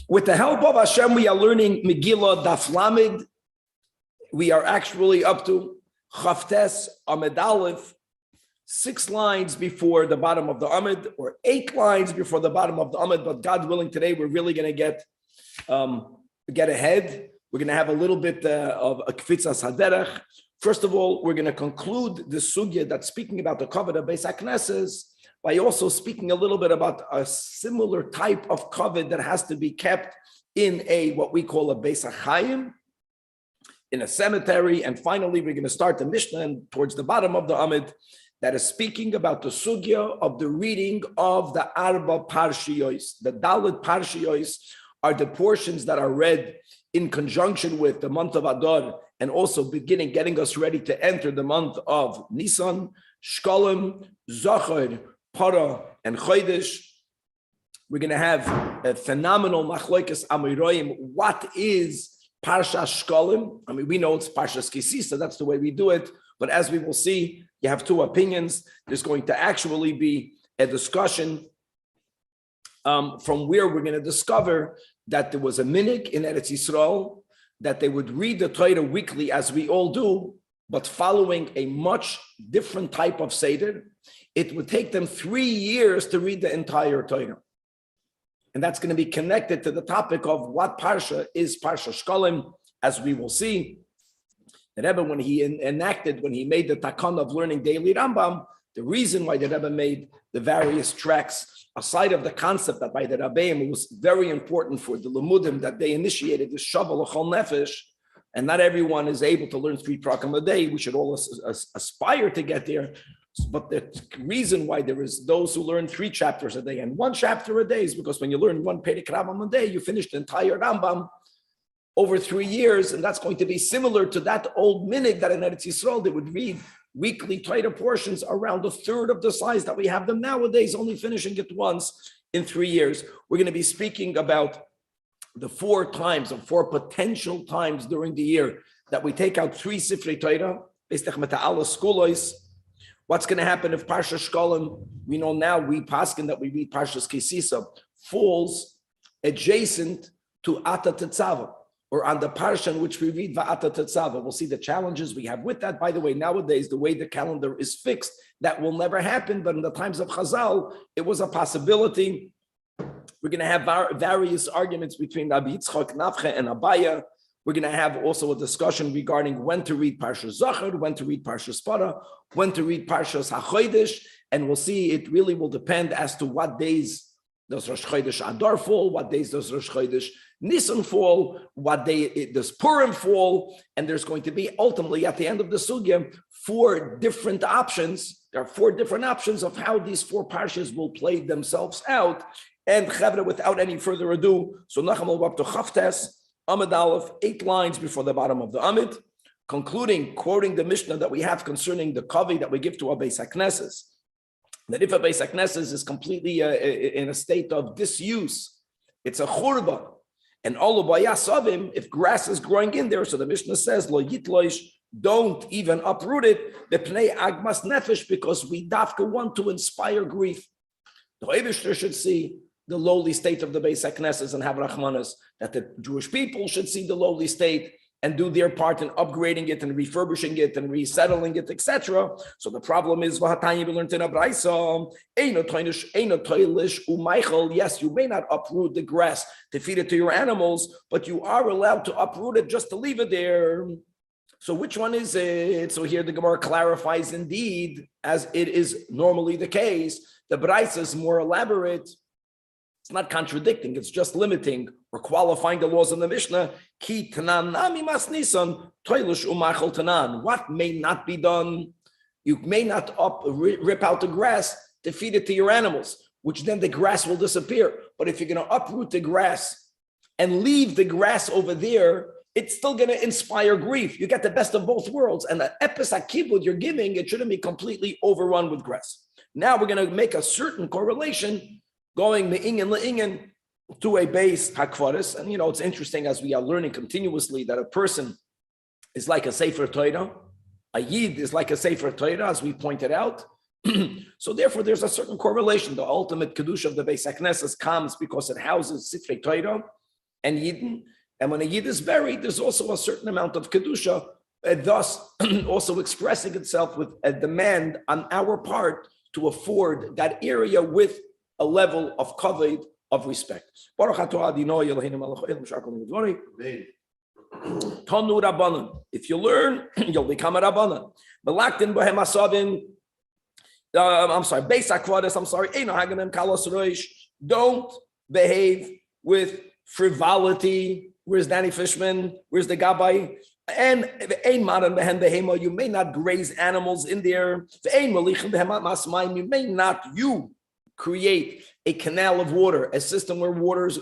With the help of Hashem, we are learning Megila Daf Lamed. We are actually up to Chavtes Amid Aleph, 6 lines before the bottom of the Amid, or 8 lines before the bottom of the Amid. But God willing, today we're really going to get ahead. We're going to have a little bit of a kfitzas haderech. First of all, we're going to conclude the sugya that's speaking about the kavod of Beis HaKnesses by also speaking a little bit about a similar type of kavod that has to be kept in what we call a Beis HaChaim, in a cemetery. And finally, we're going to start the Mishnah and towards the bottom of the Amid that is speaking about the sugya of the reading of the Arba Parshiyos. The Dalet Parshiyos are the portions that are read in conjunction with the month of Adar and also getting us ready to enter the month of Nisan, Shkolim, Zachar, Para, and Chodesh. We're going to have a phenomenal Machlokes Amoraim. What is Parsha Shkolim? I mean, we know it's Parshas Kisisa, that's the way we do it. But as we will see, you have 2 opinions. There's going to actually be a discussion from where we're going to discover that there was a minhag in Eretz Yisrael that they would read the Torah weekly, as we all do, but following a much different type of Seder. It would take them 3 years to read the entire Torah. And that's going to be connected to the topic of what Parsha is Parsha Shkolim, as we will see. The Rebbe, when he made the takana of learning daily Rambam, the reason why the Rebbe made the various tracks, aside of the concept that by the Rabbeim, it was very important for the Lamudim that they initiated the Shavuot L'chol Nefesh, and not everyone is able to learn 3 prakim a day. We should all aspire to get there. But the reason why there is those who learn 3 chapters a day and 1 chapter a day is because when you learn 1 Perek Rambam a day, you finish the entire Rambam over 3 years, and that's going to be similar to that old minhag that in Eretz Yisrael they would read weekly Torah portions around 1/3 of the size that we have them nowadays, only finishing it once in 3 years. We're going to be speaking about the 4 times or 4 potential times during the year that we take out 3 Sifrei Torah, what's going to happen if Parsha Shkolim, we know now, we paskin that we read Parshas Kisisa, falls adjacent to Ata Tetzava, or on the parsha in which we read Va'ata Tetzava. We'll see the challenges we have with that. By the way, nowadays, the way the calendar is fixed, that will never happen. But in the times of Chazal, it was a possibility. We're going to have various arguments between Rabbi Yitzchak Nafche and Abaya. We're going to have also a discussion regarding when to read Parshas Zachar, when to read Parshas Para, when to read Parshas HaChodesh. And we'll see it really will depend as to what days does Rosh Chodesh Adar fall, what days does Rosh Chodesh Nisan fall, what day does Purim fall, and there's going to be ultimately at the end of the sugya 4 different options. There are 4 different options of how these 4 parshas will play themselves out. And Chavre, without any further ado, so Nacham will go up to Chavtes, Amid Aleph, 8 lines before the bottom of the Amid, quoting the Mishnah that we have concerning the kavi that we give to our Beis HaKnesses. That if a Beis HaKnesses is completely in a state of disuse, it's a churban. And all of bayasavim, if grass is growing in there, so the Mishnah says, lo yitloish, don't even uproot it, the pnei agmas nefesh, because we dafka want to inspire grief. The Eibishter should see the lowly state of the Beis HaKnesses and have rachmanas, that the Jewish people should see the lowly state and do their part in upgrading it and refurbishing it and resettling it, etc. So the problem is, yes, you may not uproot the grass to feed it to your animals, but you are allowed to uproot it just to leave it there. So which one is it? So here the Gemara clarifies indeed, as it is normally the case, the Braisa is more elaborate. It's not contradicting, it's just limiting or qualifying the laws in the Mishnah. Ki tanan nami mas nisan, toilish umachol tanan. What may not be done? You may not rip out the grass to feed it to your animals, which then the grass will disappear. But if you're going to uproot the grass and leave the grass over there, it's still going to inspire grief. You get the best of both worlds. And the epis hakibud you're giving, it shouldn't be completely overrun with grass. Now we're going to make a certain correlation going me'ingen le'ingen to a base hakvaris. And it's interesting as we are learning continuously that a person is like a Sefer Torah. A Yid is like a Sefer Torah, as we pointed out. So therefore, there's a certain correlation. The ultimate kedusha of the Beis HaKnesses comes because it houses Sifrei Torah and Yidden. And when a Yid is buried, there's also a certain amount of kedusha, thus also expressing itself with a demand on our part to afford that area with a level of kavod, of respect. If you learn, you'll become a rabbanan. Don't behave with frivolity. Where's Danny Fishman? Where's the Gabbai? And you may not graze animals in there. You may not create a canal of water, a system where waters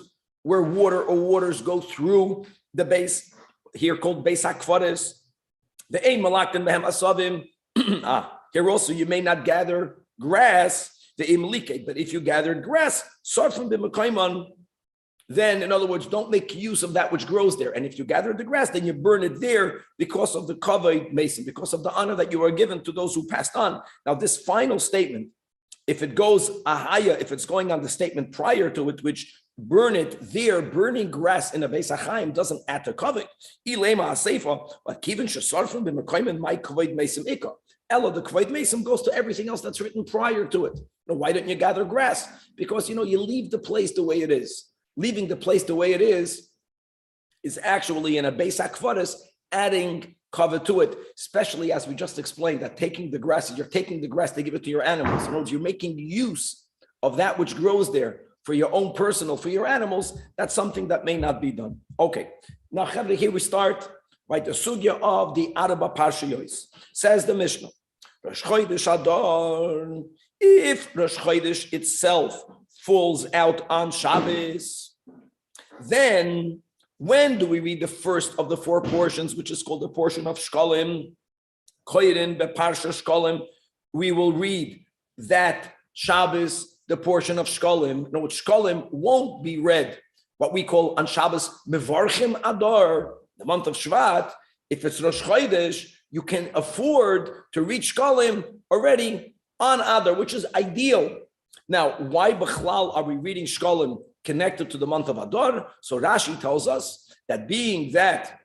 go through the base, here called Beis HaKvaris. Here also you may not gather grass, but if you gathered grass, then in other words, don't make use of that which grows there. And if you gather the grass, then you burn it there because of the kavod mason, because of the honor that you are given to those who passed on. Now, this final statement, if it goes ahaya, if it's going on the statement prior to it, which burn it there, burning grass in a Beis HaChaim doesn't add to kavod. Ella, the kavod mason goes to everything else that's written prior to it. Now, why don't you gather grass? Because you leave the place the way it is. Leaving the place the way it is actually in a Beis HaKvaris adding cover to it, especially as we just explained that taking the grass, you're taking the grass to give it to your animals. In other words, you're making use of that which grows there for your own personal, for your animals. That's something that may not be done. Okay, now here we start, right? The sugya of the Arba Parshiyos. Says the Mishnah, Rosh Chodesh Adar, if Rosh Chodesh itself falls out on Shabbos, then when do we read the first of the four portions, which is called the portion of Shkolim? Koren Beparsha Shkolim. We will read that Shabbos, the portion of Shkolim. No, Shkolim won't be read. What we call on Shabbos Mevarchim Adar, the month of Shvat. If it's Rosh Chodesh, you can afford to read Shkolim already on Adar, which is ideal. Now, why Bechlal are we reading Shkolim connected to the month of Adar? So Rashi tells us that being that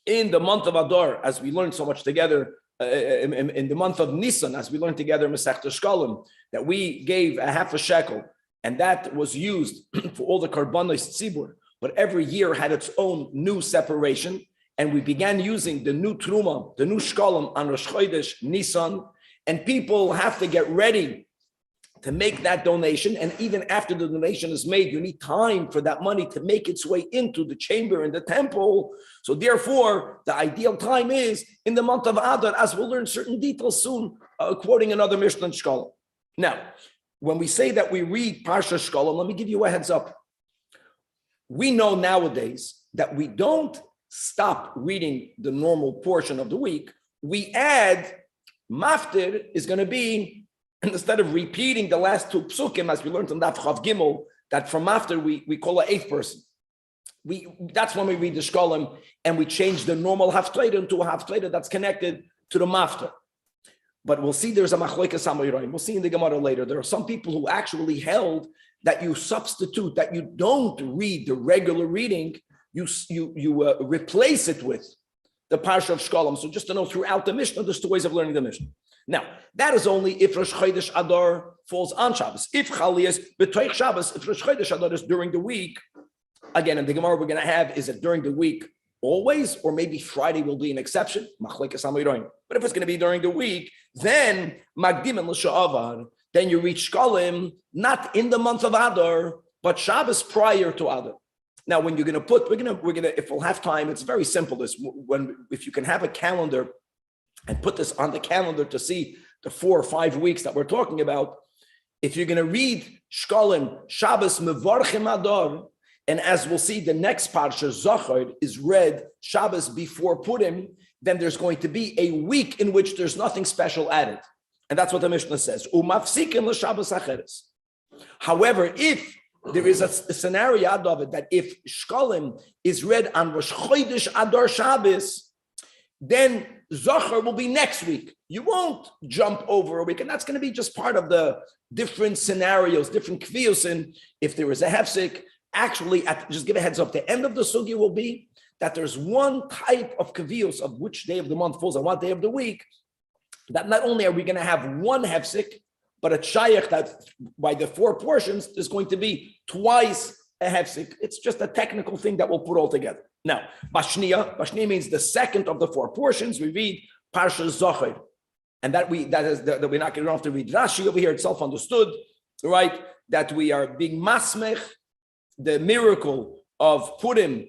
in the month of Adar, as we learned so much together, in the month of Nisan, as we learned together in Masechta Shkolim, that we gave a half a shekel, and that was used for all the Karbanos Tzibur, but every year had its own new separation, and we began using the new Truma, the new Shkolim on Rosh Chodesh Nisan, and people have to get ready to make that donation, and even after the donation is made, you need time for that money to make its way into the chamber in the temple. So therefore, the ideal time is in the month of Adar, as we'll learn certain details soon, quoting another Mishnah in Shkolim. Now, when we say that we read Parsha Shkolim, let me give you a heads up. We know nowadays that we don't stop reading the normal portion of the week. We add, Maftir is going to be, instead of repeating the last two psukim, as we learned in Daf Chav Gimel, that from after we call an eighth person. That's when we read the Shkolim, and we change the normal haftarah into a haftarah that's connected to the maftar. But we'll see there's a machlokes hamoraim. We'll see in the Gemara later. There are some people who actually held that you substitute, that you don't read the regular reading, you replace it with the Parsha of Shkolim. So just to know, throughout the Mishnah, there's two ways of learning the Mishnah. Now, that is only if Rosh Chodesh Adar falls on Shabbos. If Chali is b'toich Shabbos, if Rosh Chodesh Adar is during the week, again, in the Gemara we're going to have, is it during the week always, or maybe Friday will be an exception? Machlekes hamoraim. But if it's going to be during the week, then Magdim and L'Sha'avar, then you reach Shkolim, not in the month of Adar, but Shabbos prior to Adar. Now, when you're going to put, we're going to, if we'll have time, it's very simple. If you can have a calendar and put this on the calendar to see the 4 or 5 weeks that we're talking about, if you're going to read Shkolim, Shabbos Mevarchim Adar, and as we'll see, the next parsha, Zachar, is read Shabbos before Purim, then there's going to be a week in which there's nothing special added. And that's what the Mishnah says. Umafsikin l'Shabbos acheres. However, if there is a scenario of it that if Shkolim is read on Rosh Chodesh Adar Shabbos, then Zohar will be next week. You won't jump over a week, and that's going to be just part of the different scenarios, different kviyos. And if there is a hefsek, actually, just give a heads up, the end of the sugya will be that there's one type of kviyos of which day of the month falls on what day of the week, that not only are we going to have one hefsek, but a shayach that by the 4 portions is going to be twice a hefsek. It's just a technical thing that we'll put all together. Now, Bashniya means the second of the 4 portions. We read Parsha Zohar, and that we're not going to have to read Rashi over here. It's self-understood, right? That we are being masmech, the miracle of Purim,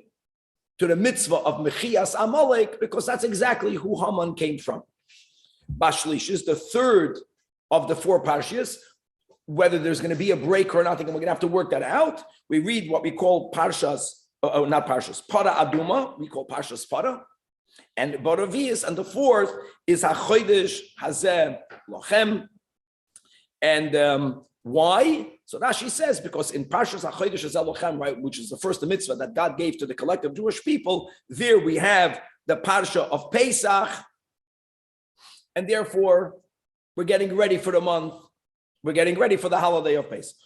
to the mitzvah of Mechias Amalek, because that's exactly who Haman came from. Bashlish is the third of the 4 parshas. Whether there's going to be a break or not, and we're going to have to work that out. We read what we call parshas, not parshas, para aduma, we call parshas para, and Boravias, and the 4th is HaChodesh Hazeh Lochem. And why? So Rashi says, because in parshas HaChodesh Hazeh Lochem, right, which is the first mitzvah that God gave to the collective Jewish people, there we have the parsha of Pesach, and therefore we're getting ready for the month. We're getting ready for the holiday of Pesach.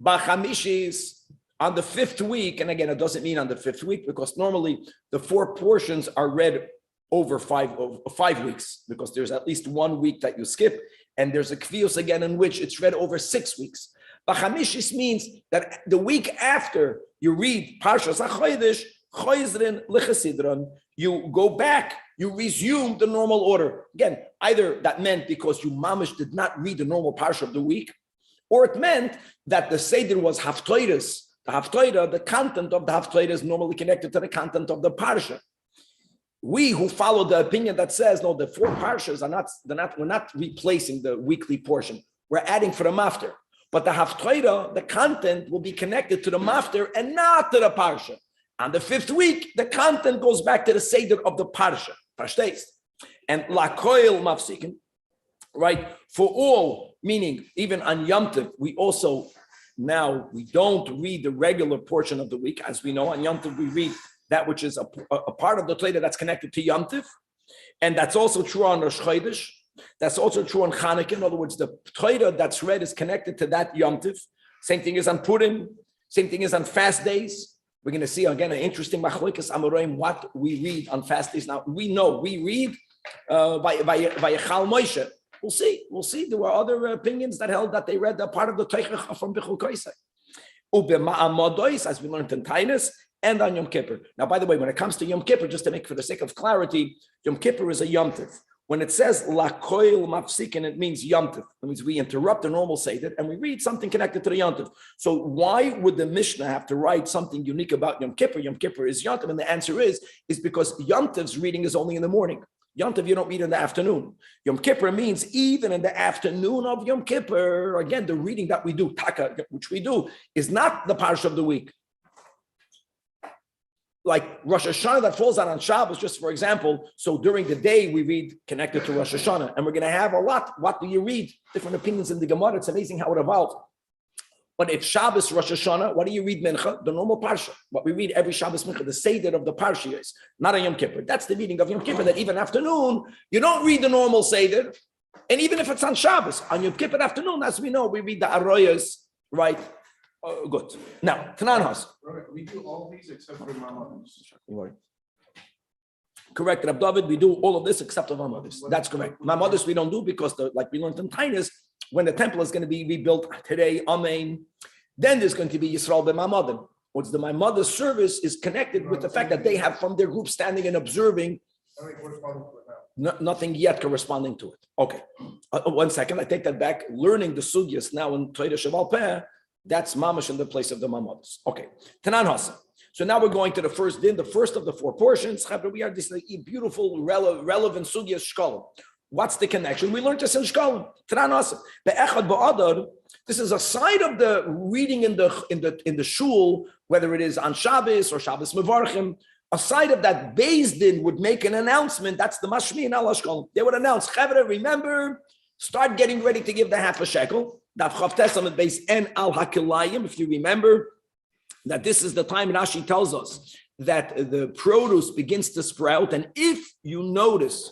B'chamishis, on the 5th week, and again, it doesn't mean on the 5th week, because normally the 4 portions are read over 5 weeks, because there's at least 1 week that you skip, and there's a kviyos again in which it's read over 6 weeks. B'chamishis means that the week after you read Parshas HaChodesh, Choizrin L'Chesidron, you go back, you resume the normal order. Again, either that meant because you mamish did not read the normal parsha of the week, or it meant that the Seder was Haftoides. The Haftoida, the content of the Haftoida is normally connected to the content of the parsha. We who follow the opinion that says, no, the 4 parshas we're not replacing the weekly portion. We're adding for the mafter. But the Haftoida, the content will be connected to the mafter and not to the parsha. On the 5th week, the content goes back to the Seder of the Parsha. And Lakoil Mafsikin, right? For all, meaning even on Yom Tov, we don't read the regular portion of the week. As we know, on Yom Tov, we read that which is a part of the Torah that's connected to Yom Tov. And that's also true on Rosh Chodesh. That's also true on Chanukah. In other words, the Torah that's read is connected to that Yom Tov. Same thing is on Purim. Same thing is on fast days. We're going to see again an interesting machlokes amoraim what we read on fast days. Now we know we read by Chal Moshe. We'll see. There were other opinions that held that they read the part of the Teichach from Bechul Koisei. Ubema'amodois, as we learned in Tainus, and on Yom Kippur. Now, by the way, when it comes to Yom Kippur, just to make for the sake of clarity, Yom Kippur is a Yom Tov. When it says lakoil mafsikin, it means Yom Tov. It means we interrupt the normal Seder and we read something connected to the Yom Tov. So why would the Mishnah have to write something unique about Yom Kippur? Yom Kippur is Yom Tov, and the answer is because Yom Tov's reading is only in the morning. Yom Tov you don't read in the afternoon. Yom Kippur means even in the afternoon of Yom Kippur, again, the reading that we do, Taka, which we do, is not the parsha of the week. Like Rosh Hashanah that falls out on Shabbos, just for example. So during the day we read connected to Rosh Hashanah, and we're going to have a lot. What do you read? Different opinions in the Gemara. It's amazing how it evolved. But if Shabbos, Rosh Hashanah, what do you read Mincha? The normal parsha. What we read every Shabbos Mincha, the Seder of the parsha is not a Yom Kippur. That's the reading of Yom Kippur. That even afternoon you don't read the normal Seder, and even if it's on Shabbos, on Yom Kippur afternoon, as we know, we read the Aroyas, right? Good. Now, Tanan Has. We do all these except for Mamadus. Correct, Rab David. We do all of this except for Mamadus. That's correct. Mamadus we don't do because, like we learned in Tainus, when the temple is going to be rebuilt today, Amen. Then there's going to be Yisrael b'Mamadim. What's the Mamadah service is connected with the fact that they have from their group standing and observing. Nothing yet corresponding to it. Okay, 1 second. I take that back. Learning the sugyas now in Torah Sheval Peh. That's mamash in the place of the mamadas. Okay, Tanan Hassan. So now we're going to the first din, the first of the 4 portions. We are this beautiful, relevant sugyas shkolim. What's the connection? We learned this in shkolim. Tanan Hassan. Be'echad ba'adar. This is a side of the reading in the shul, whether it is on Shabbos or Shabbos Mevarchim. A side of that Beis Din would make an announcement. That's the mashmi in al shkolim. They would announce, Chavre, remember, start getting ready to give the half a shekel. Daf Chav Testament base and al hakilayim. If you remember that this is the time Rashi tells us that the produce begins to sprout, and if you notice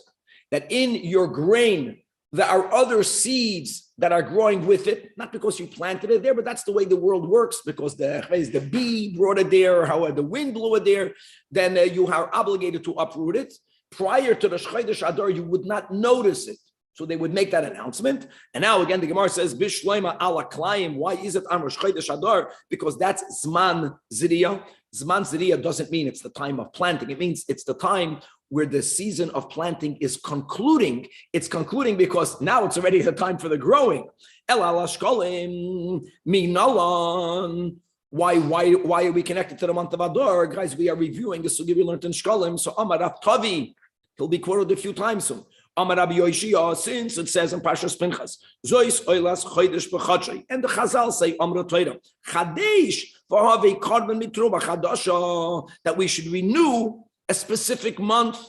that in your grain, there are other seeds that are growing with it, not because you planted it there, but that's the way the world works, because the bee brought it there, or how the wind blew it there, then you are obligated to uproot it. Prior to the Chodesh Adar, you would not notice it. So they would make that announcement. And now again, the Gemara says, Bishloima ala Klayim. Why is it on Rosh Chodesh Adar? Because that's Zman Zriya. Zman Zriya doesn't mean it's the time of planting. It means it's the time where the season of planting is concluding. It's concluding because now it's already the time for the growing. El ala shkolim minalan. Why are we connected to the month of Adar? Guys, we are reviewing the sugi we learned in Shkolim. So Amar Rav Tavi, he'll be quoted a few times soon. Amar Rabbi Yoshia, since it says in Parshas Pinchas, Zois oilas chodesh b'chadshei, and the Chazal say Amra Torah, Chadesh v'havei karban mitruva chadasha, that we should renew a specific month,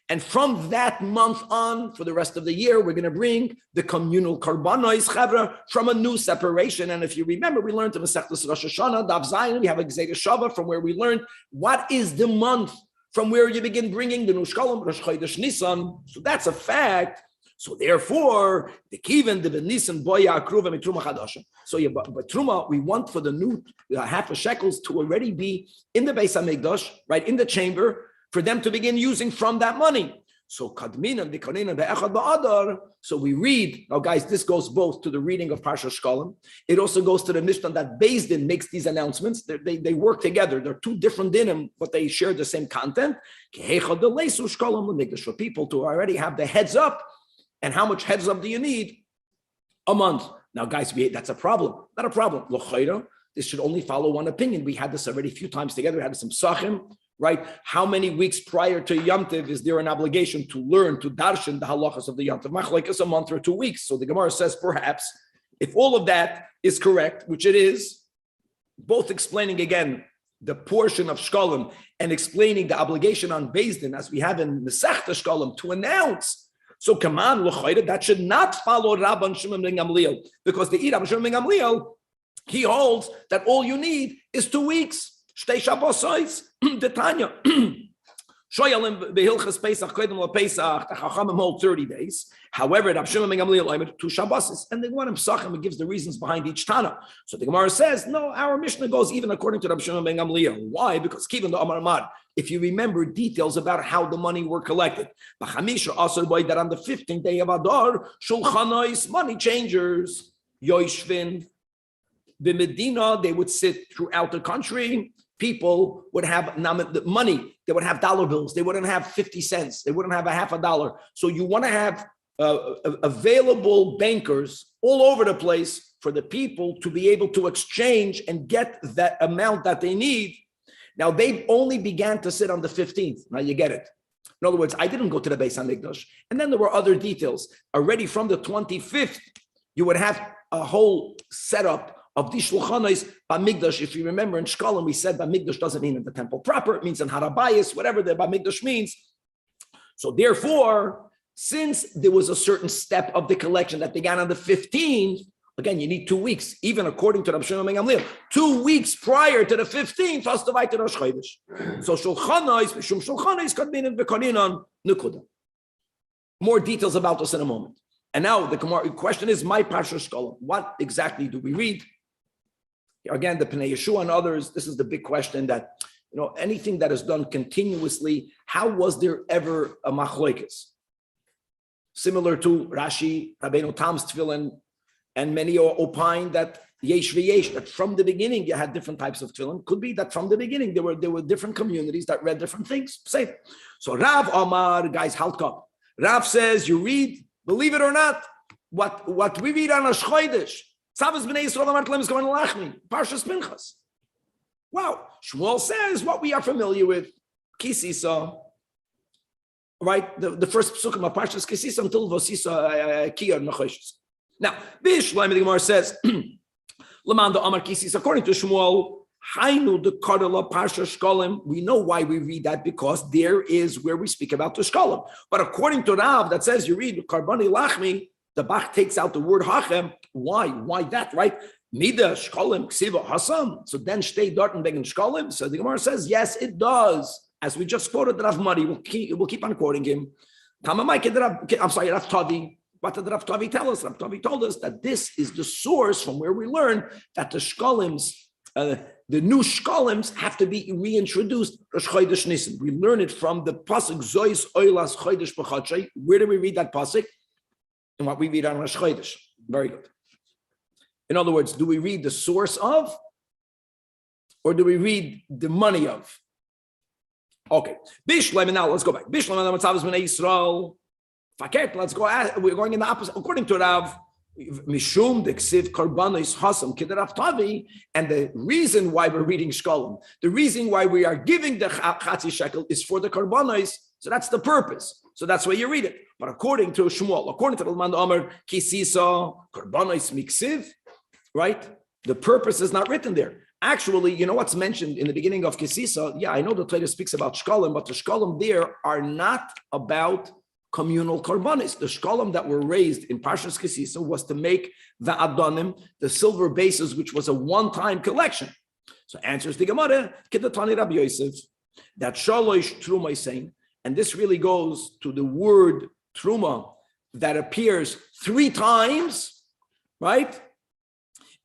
and from that month on, for the rest of the year, we're going to bring the communal karbanos chavra from a new separation. And if you remember, we learned in Masechtas Rosh Hashanah, Daf Zayin, we have a Gezeidah Shava from where we learned what is the month from where you begin bringing the Nushkalim, Rosh Chodesh Nisan. So that's a fact. So therefore, the Kiven, the Nisan, Boya, Akruva, Mitruma Chadasha. So yeah, but Truma, we want for the new half a shekels to already be in the Beis HaMikdash, right, in the chamber, for them to begin using from that money. So Kadmina, Dikanina, Be'echad Ba'adar. So we read, now guys, this goes both to the reading of Parsha Shkolim. It also goes to the Mishnah that Beis Din makes these announcements. They work together. They're two different dinim, but they share the same content. For people to already have the heads up. And how much heads up do you need? A month. Now guys, that's a problem. Not a problem. This should only follow one opinion. We had this already a few times together. We had some Psachim. Right? How many weeks prior to Yom Tov is there an obligation to learn, to darshan the halachas of the Yom Tov? Machlekes a month or 2 weeks. So the Gemara says perhaps, if all of that is correct, which it is, both explaining again the portion of Shkolim and explaining the obligation on Beis Din, as we have in Masechta Shkolim, to announce. So come on, that should not follow Rabban Shimon ben Gamliel, because the Rabban Shimon ben Gamliel, he holds that all you need is 2 weeks. Shtei Shabbosos, the Tanya. Shoyalim behilchas Pesach kodim lePesach. The Chachamim hold 30 days. However, Rav Shimon ben Gamliel oimed 2 Shabbos, and the Gemara Psachim gives the reasons behind each Tana. So the Gemara says, no, our Mishnah goes even according to Rav Shimon ben Gamliel. Why? Because Kivan the Amar Amar. If you remember details about how the money were collected, B'chamisha asur boy that on the 15th day of Adar, Shulchanois, money changers, Yoishvin, the Medina, they would sit throughout the country. People would have money. They would have dollar bills. They wouldn't have 50 cents. They wouldn't have a half a dollar. So you want to have available bankers all over the place for the people to be able to exchange and get that amount that they need. Now, they only began to sit on the 15th. Now you get it. In other words, I didn't go to the Beis HaMikdash. And then there were other details. Already from the 25th, you would have a whole setup of the shulchanos b'mikdash. If you remember in Shkolim, we said b'mikdash doesn't mean in the temple proper. It means in harabayis, whatever the b'mikdash means. So therefore, since there was a certain step of the collection that began on the 15th, again, you need 2 weeks, even according to Rav Shimon ben Gamliel, 2 weeks prior to the 15th, has to write the Rosh Chodesh. So shulchanos, mishum shulchanos, kadminim v'karinan nukuda. More details about this in a moment. And now the question is, my Parsha Shkolim, what exactly do we read? Again, the Pnei Yeshua and others, this is the big question that, anything that is done continuously, how was there ever a machlokes? Similar to Rashi, Rabbeinu Tam's tefillin, and many opine that yesh v'yesh, that from the beginning you had different types of tefillin. Could be that from the beginning there were different communities that read different things. Same. So Rav Amar, guys, halka. Rav says, you read, believe it or not, what we read on Rosh Chodesh, Tzavos Bnei Yisrael Amar Tlem is going to lachmi, Parshas Pinchas. Wow. Shmuel says what we are familiar with, Kisisa, right? The first psukim of Parshas Kisisa until Vosisa Kiyar Nechoshes. Now, Bishleim the Gemara says, Lamanda Amar Kisisa, according to Shmuel, Hainu the Kadala Parsha Shkolim. We know why we read that, because there is where we speak about the Shkolim. But according to Rav, that says you read Karbani Lachmi, the Bach takes out the word Hachem. Why? Why that, right? Mida Shkolim Ksiva Hassan. So then stay Darton Begin Shkolim. So the Gemara says, yes, it does. As we just quoted Rav Mari, we'll keep on quoting him. I'm sorry, Rav Tavi. What did Rav Tavi tell us? Rav Tavi told us that this is the source from where we learn that the shkolims, the new shkolims have to be reintroduced. Rosh Chodesh Nisan. We learn it from the pasuk Zois Oilas Chodesh B'Chodshei. Where do we read that pasuk? And what we read on Rosh Chodesh. Very good. In other words, do we read the source of, or do we read the money of? Okay. Bishlam, now let's go back. Bishlam and Matzav Bnei Yisrael. Faket, let's go. We're going in the opposite. According to Rav, Mishum Deksiv Karbanos Hassan Kidarav Tavi, and the reason why we're reading Shkolim, the reason why we are giving the Chatzi Shekel is for the Karbanos. So that's the purpose. So that's why you read it. But according to Shmuel, according to the Alman Omer, Kisisa Karbanos Miksiv, right? The purpose is not written there. Actually, you know what's mentioned in the beginning of Kisisa? Yeah, I know the Torah speaks about Shkolim, but the Shkolim there are not about communal korbanos. The shkolim that were raised in Parshas Kisisa was to make the adonim, the silver bases, which was a one-time collection. So answers the Gemara, Kidatani Rabbi Yosef, that shalosh truma is saying, and this really goes to the word truma that appears 3 times, right?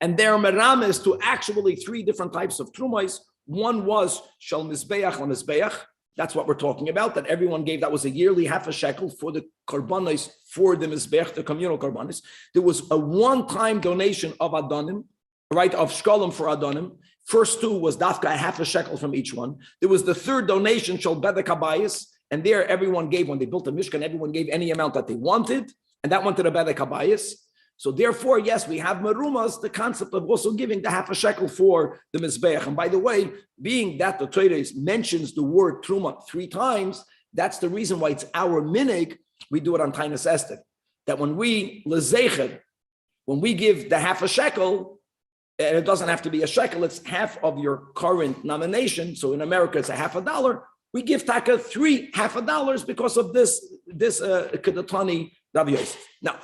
And there are merames to actually 3 different types of trumas. One was shal mizbeach la mizbeach. That's what we're talking about, that everyone gave. That was a yearly half a shekel for the korbanos, for the mizbech, the communal korbanos. There was a one-time donation of adonim, right, of shkolim for adonim. First 2 was dafka, a half a shekel from each one. There was the 3rd donation, shal bedek habayis, and there everyone gave, when they built a mishkan, everyone gave any amount that they wanted, and that went to the bedek habayis. So therefore, yes, we have merumas, the concept of also giving the half a shekel for the mizbeach. And by the way, being that the Torah mentions the word truma 3 times, that's the reason why it's our minig. We do it on Tainus Esther. That when we lezecher, when we give the half a shekel, and it doesn't have to be a shekel, it's half of your current nomination. So in America, it's a half a dollar. We give taka 3 half a dollars because of this kedatani. Rabbi Yosef. Now,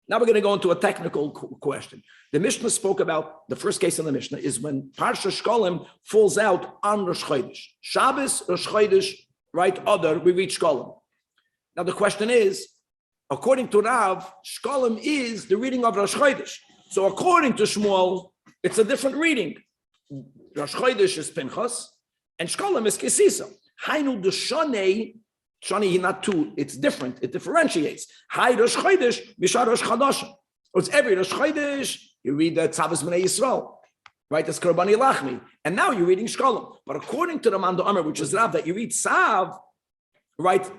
now we're going to go into a technical question. The Mishnah spoke about, the first case in the Mishnah is when Parsha Shkolim falls out on Rosh Chodesh. Shabbos, Rosh Chodesh, right, other, we read Shkolim. Now the question is, according to Rav, Shkolim is the reading of Rosh Chodesh. So according to Shmuel, it's a different reading. Rosh Chodesh is Pinchas, and Shkolim is Kisisa. Hainu Deshonei, Shani not 2, it's different, it differentiates. Hi Rosh Chodesh, Mishar Rosh Chodesh. It's every Rosh Chodesh, you read the Tzavos Bnei Yisrael, right? It's Korbani Lachmi. And now you're reading Shkolim. But according to the Mando Amr, which is Rav, that you read Sav, right?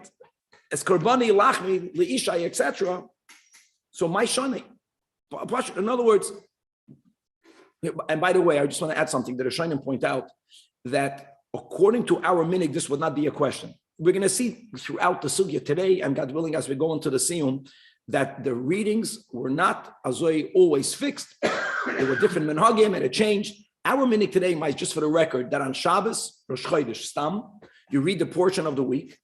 It's Korbani Lachmi, Leishai, etc. So my Shani. In other words, and by the way, I just want to add something that Rishonim point out, that according to our minig, this would not be a question. We're going to see throughout the sugya today, and God willing, as we go into the siyum, that the readings were not azoi always fixed. They were different minhagim, and it changed. Our minig today might, just for the record, that on Shabbos, Rosh Chodesh Stam, you read the portion of the week,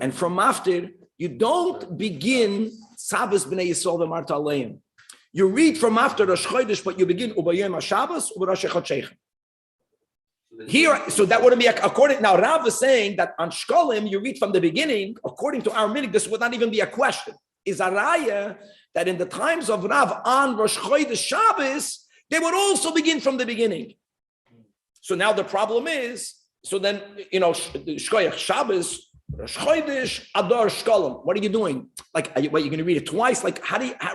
and from after, you don't begin Shabbos Bnei Yisrael v'Marta Aleim. You read from after Rosh Chodesh, but you begin Ubayom HaShabbos u'Rosh Chodesh. Here, so that wouldn't be according. Now, Rav is saying that on Shkolim, you read from the beginning. According to our minig, this would not even be a question. Is a raya that in the times of Rav on Rosh Chodesh Shabbos, they would also begin from the beginning. So now the problem is, so then, Shkoyach Shabbos, Rosh Chodesh, Adar Shkolim. What are you doing? Like, you're going to read it twice? Like,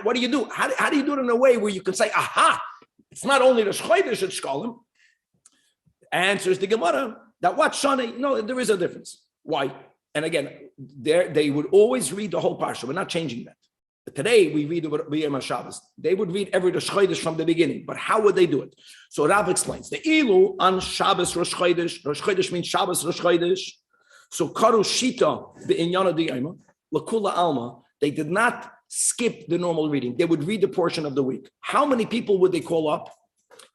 what do you do? How do you do it in a way where you can say, aha, it's not only Rosh Chodesh, it's Shkolim? Answers the Gemara that what Shani? No, there is a difference. Why? And again, they would always read the whole parsha. We're not changing that. But today we read the Yom Shabbos. They would read every Rosh Chodesh from the beginning. But how would they do it? So Rav explains the ilu on Shabbos Rosh Chodesh. Rosh Chodesh means Shabbos Rosh Chodesh. So karu shita be'inyana diyayma lakula alma. They did not skip the normal reading. They would read the portion of the week. How many people would they call up?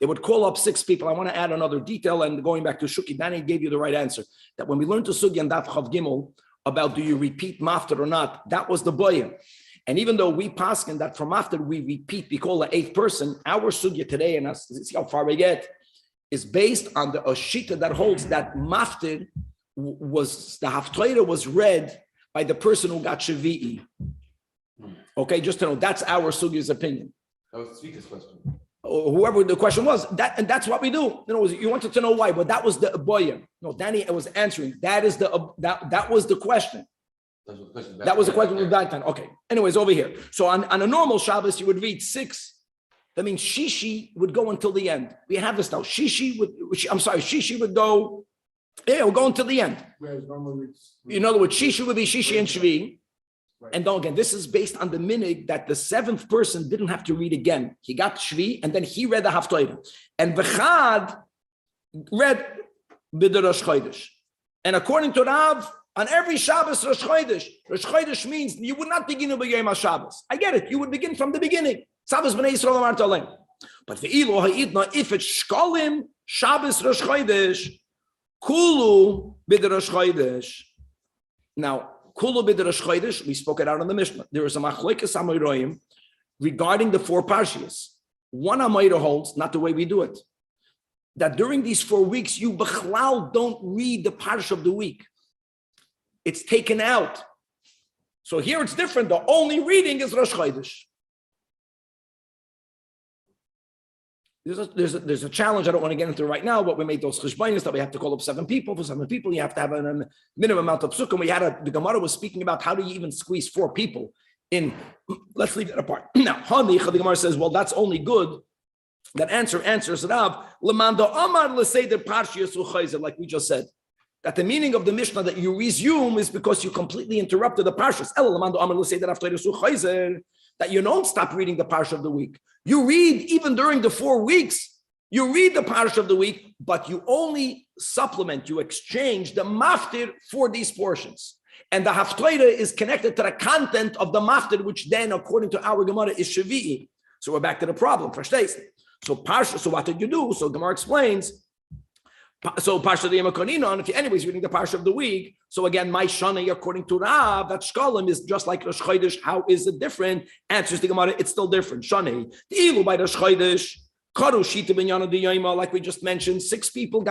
They would call up 6 people. I want to add another detail, and going back to Shuki, Danny gave you the right answer. That when we learned to Sugi and Daf Chav Gimel about do you repeat mafter or not, that was the boya. And even though we paskin that from after we repeat, we call the 8th person, our Sugya today, and see how far we get, is based on the Oshita that holds that mafter was the Haftarah was read by the person who got Shavi'i. Okay, just to know, that's our Sugya's opinion. That was Tzvika's question. Or whoever the question was, and that's what we do. You wanted to know why, but that was the boyer. No, Danny was answering. That is that was the question. That was the question with that time. Okay. Anyways, over here. So on a normal Shabbos, you would read 6. That means Shishi would go until the end. We have this now. Shishi would go. Yeah, we'll go until the end. In other words, Shishi would be Shishi and Shvi. Right. And again, this is based on the minig that the 7th person didn't have to read again. He got Shvi, and then he read the Haftarah. And V'chad read B'der Rosh Chodesh. And according to Rav, on every Shabbos, Rosh Chodesh means you would not begin with Yom HaShabbos. I get it. You would begin from the beginning. Shabbos B'nai Yisrael Amar Talem. But Ve'ilu Ha'idna, if it's Shkolim, Shabbos Rosh Chodesh, Kulu B'der Rosh Chodesh. Now, Kulu B'der Rosh Chodesh, we spoke it out on the Mishnah. There is a machlokes amoraim regarding the 4 parshiyos. One amoira holds, not the way we do it, that during these 4 weeks, you b'chlal don't read the parsha of the week. It's taken out. So here it's different. The only reading is Rosh Chodesh. There's a challenge I don't want to get into right now, but we made those cheshbonos that we have to call up 7 people. For 7 people, you have to have a minimum amount of psukim. The Gemara was speaking about how do you even squeeze 4 people in. Let's leave that apart. Now, the Gemara says, well, that's only good. That answers Rav, Lamanda Amar L'Seder Parshiyos U'Chayzer, like we just said. That the meaning of the Mishnah that you resume is because you completely interrupted the Parshas. Lamanda Amar L'Seder Parshiyos U'Chayzer. That you don't stop reading the parsha of the week. You read even during the 4 weeks, you read the parsha of the week, but you only supplement, you exchange the maftir for these portions. And the haftarah is connected to the content of the maftir, which then, according to our Gemara, is shavi'i. So we're back to the problem. So what did you do? So Gemara explains. So Parsha the Yemakonina, if you're anyways reading the Parsha of the week, so again, my Shana, according to Rav, that Shkolim is just like Rosh Chodesh. How is it different? Answers the Gemara, it's still different. Shana, the Ilu by Rosh Chodesh, Karu Shita Binyana the Yoma, like we just mentioned, 6 people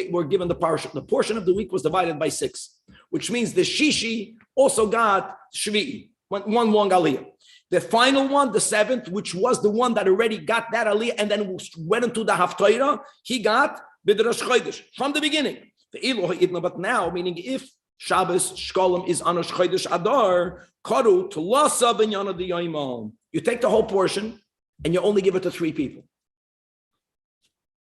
were given the Parsha. The portion of the week was divided by 6, which means the Shishi also got Shvi'i, one long Aliyah. The final one, the 7th, which was the one that already got that Aliyah and then went into the Haftarah, he got Rosh Chodesh from the beginning. But now, meaning if Shabbos Shkolim is on Rosh Chodesh Adar, Karu to Lasa Binyana the Yomah. You take the whole portion and you only give it to 3 people.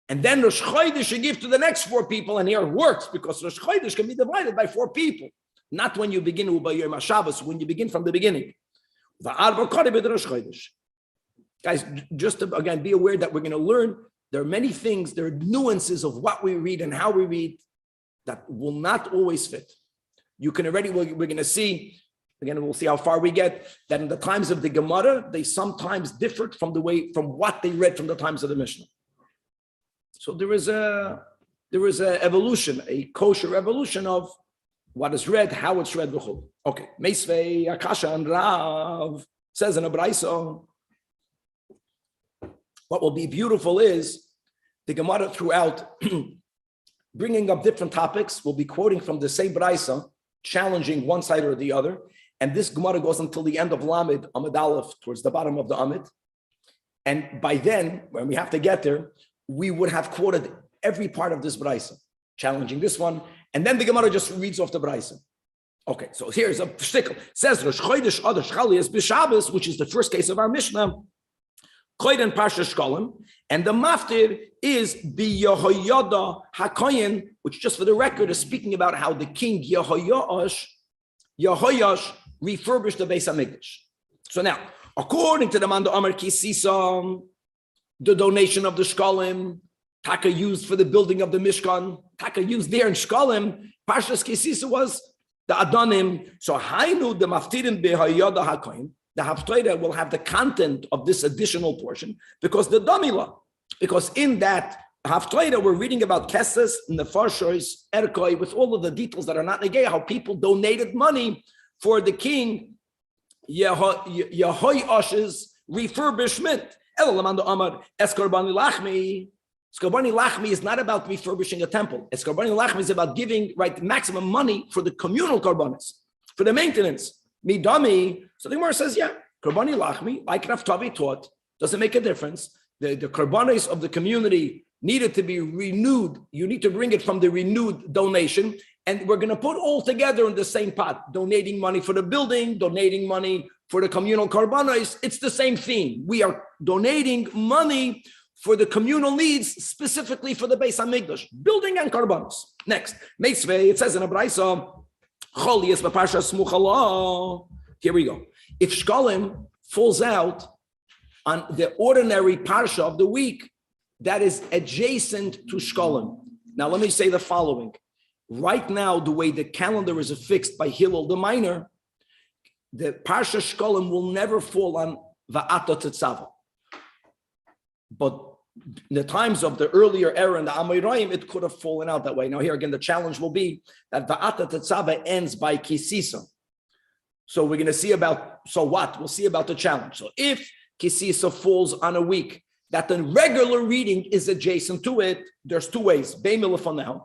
And then Rosh Chodesh you give to the next 4 people, and here it works because Rosh Chodesh can be divided by 4 people. Not when you begin with Yom HaShabbos, when you begin from the beginning. Guys, just to, again, be aware that we're going to learn. There are many things, there are nuances of what we read and how we read that will not always fit. You can already, we're going to see, again, we'll see how far we get, that in the times of the Gemara, they sometimes differed from what they read from the times of the Mishnah. So there is a evolution, a kosher evolution of what is read, how it's read. Okay, Meisvei, Akasha, and Rav says in a Braiso, what will be beautiful is the Gemara throughout bringing up different topics. Will be quoting from the same Braisa, challenging one side or the other. And this Gemara goes until the end of Lamed, Amud Aleph, towards the bottom of the Amid. And by then, when we have to get there, we would have quoted every part of this Braisa, challenging this one. And then the Gemara just reads off the Braisa. Okay, so here's a shtickle. Says Rosh Chodesh Adar Shchalias B'Shabbos, which is the first case of our Mishnah. Koren Parsha Shkolim, and the maftir is Yehoyada HaKoyen, which just for the record is speaking about how the king Yehoyash refurbished the Beis HaMikdash. So now, according to the Manda Amar Kisisa, the donation of the Shkolim, Taka used for the building of the Mishkan, Taka used there in Shkolim, Parshas Kisisa was the Adonim. So Hainu the maftirim Yehoyada HaKoyen. The Haftarah will have the content of this additional portion because the Damila, because in that Haftarah we're reading about Kesses, Nefashos, Erkoi, with all of the details that are not negay, how people donated money for the king Yehoyash's refurbishment. Skarbani Lachmi is not about refurbishing a temple. Skarbani Lachmi is about giving maximum money for the communal karbanis, for the maintenance. Midami. So the Gemara says, yeah, Karbani Lachmi, like Rav Tavi taught, doesn't make a difference. The karbanis of the community needed to be renewed. You need to bring it from the renewed donation. And we're going to put all together in the same pot, donating money for the building, donating money for the communal karbanos. It's the same theme. We are donating money for the communal needs, specifically for the Beis HaMikdash, building and karbanos. Next, Meisvei, it says in a Braisa, Cholias b'parsha smuchala. Here we go. If shkalim falls out on the ordinary parsha of the week, that is adjacent to shkalim. Now, let me say the following. Right now, the way the calendar is affixed by Hillel the Minor, the parsha shkalim will never fall on Va'ata Tetzava. But in the times of the earlier era in the Amoraim, it could have fallen out that way. Now here again, the challenge will be that Va'ata Tetzava ends by Kisisa. So we're going to see about, so what? We'll see about the challenge. So if Kisisa falls on a week that the regular reading is adjacent to it, there's two ways. Beimilafanahu.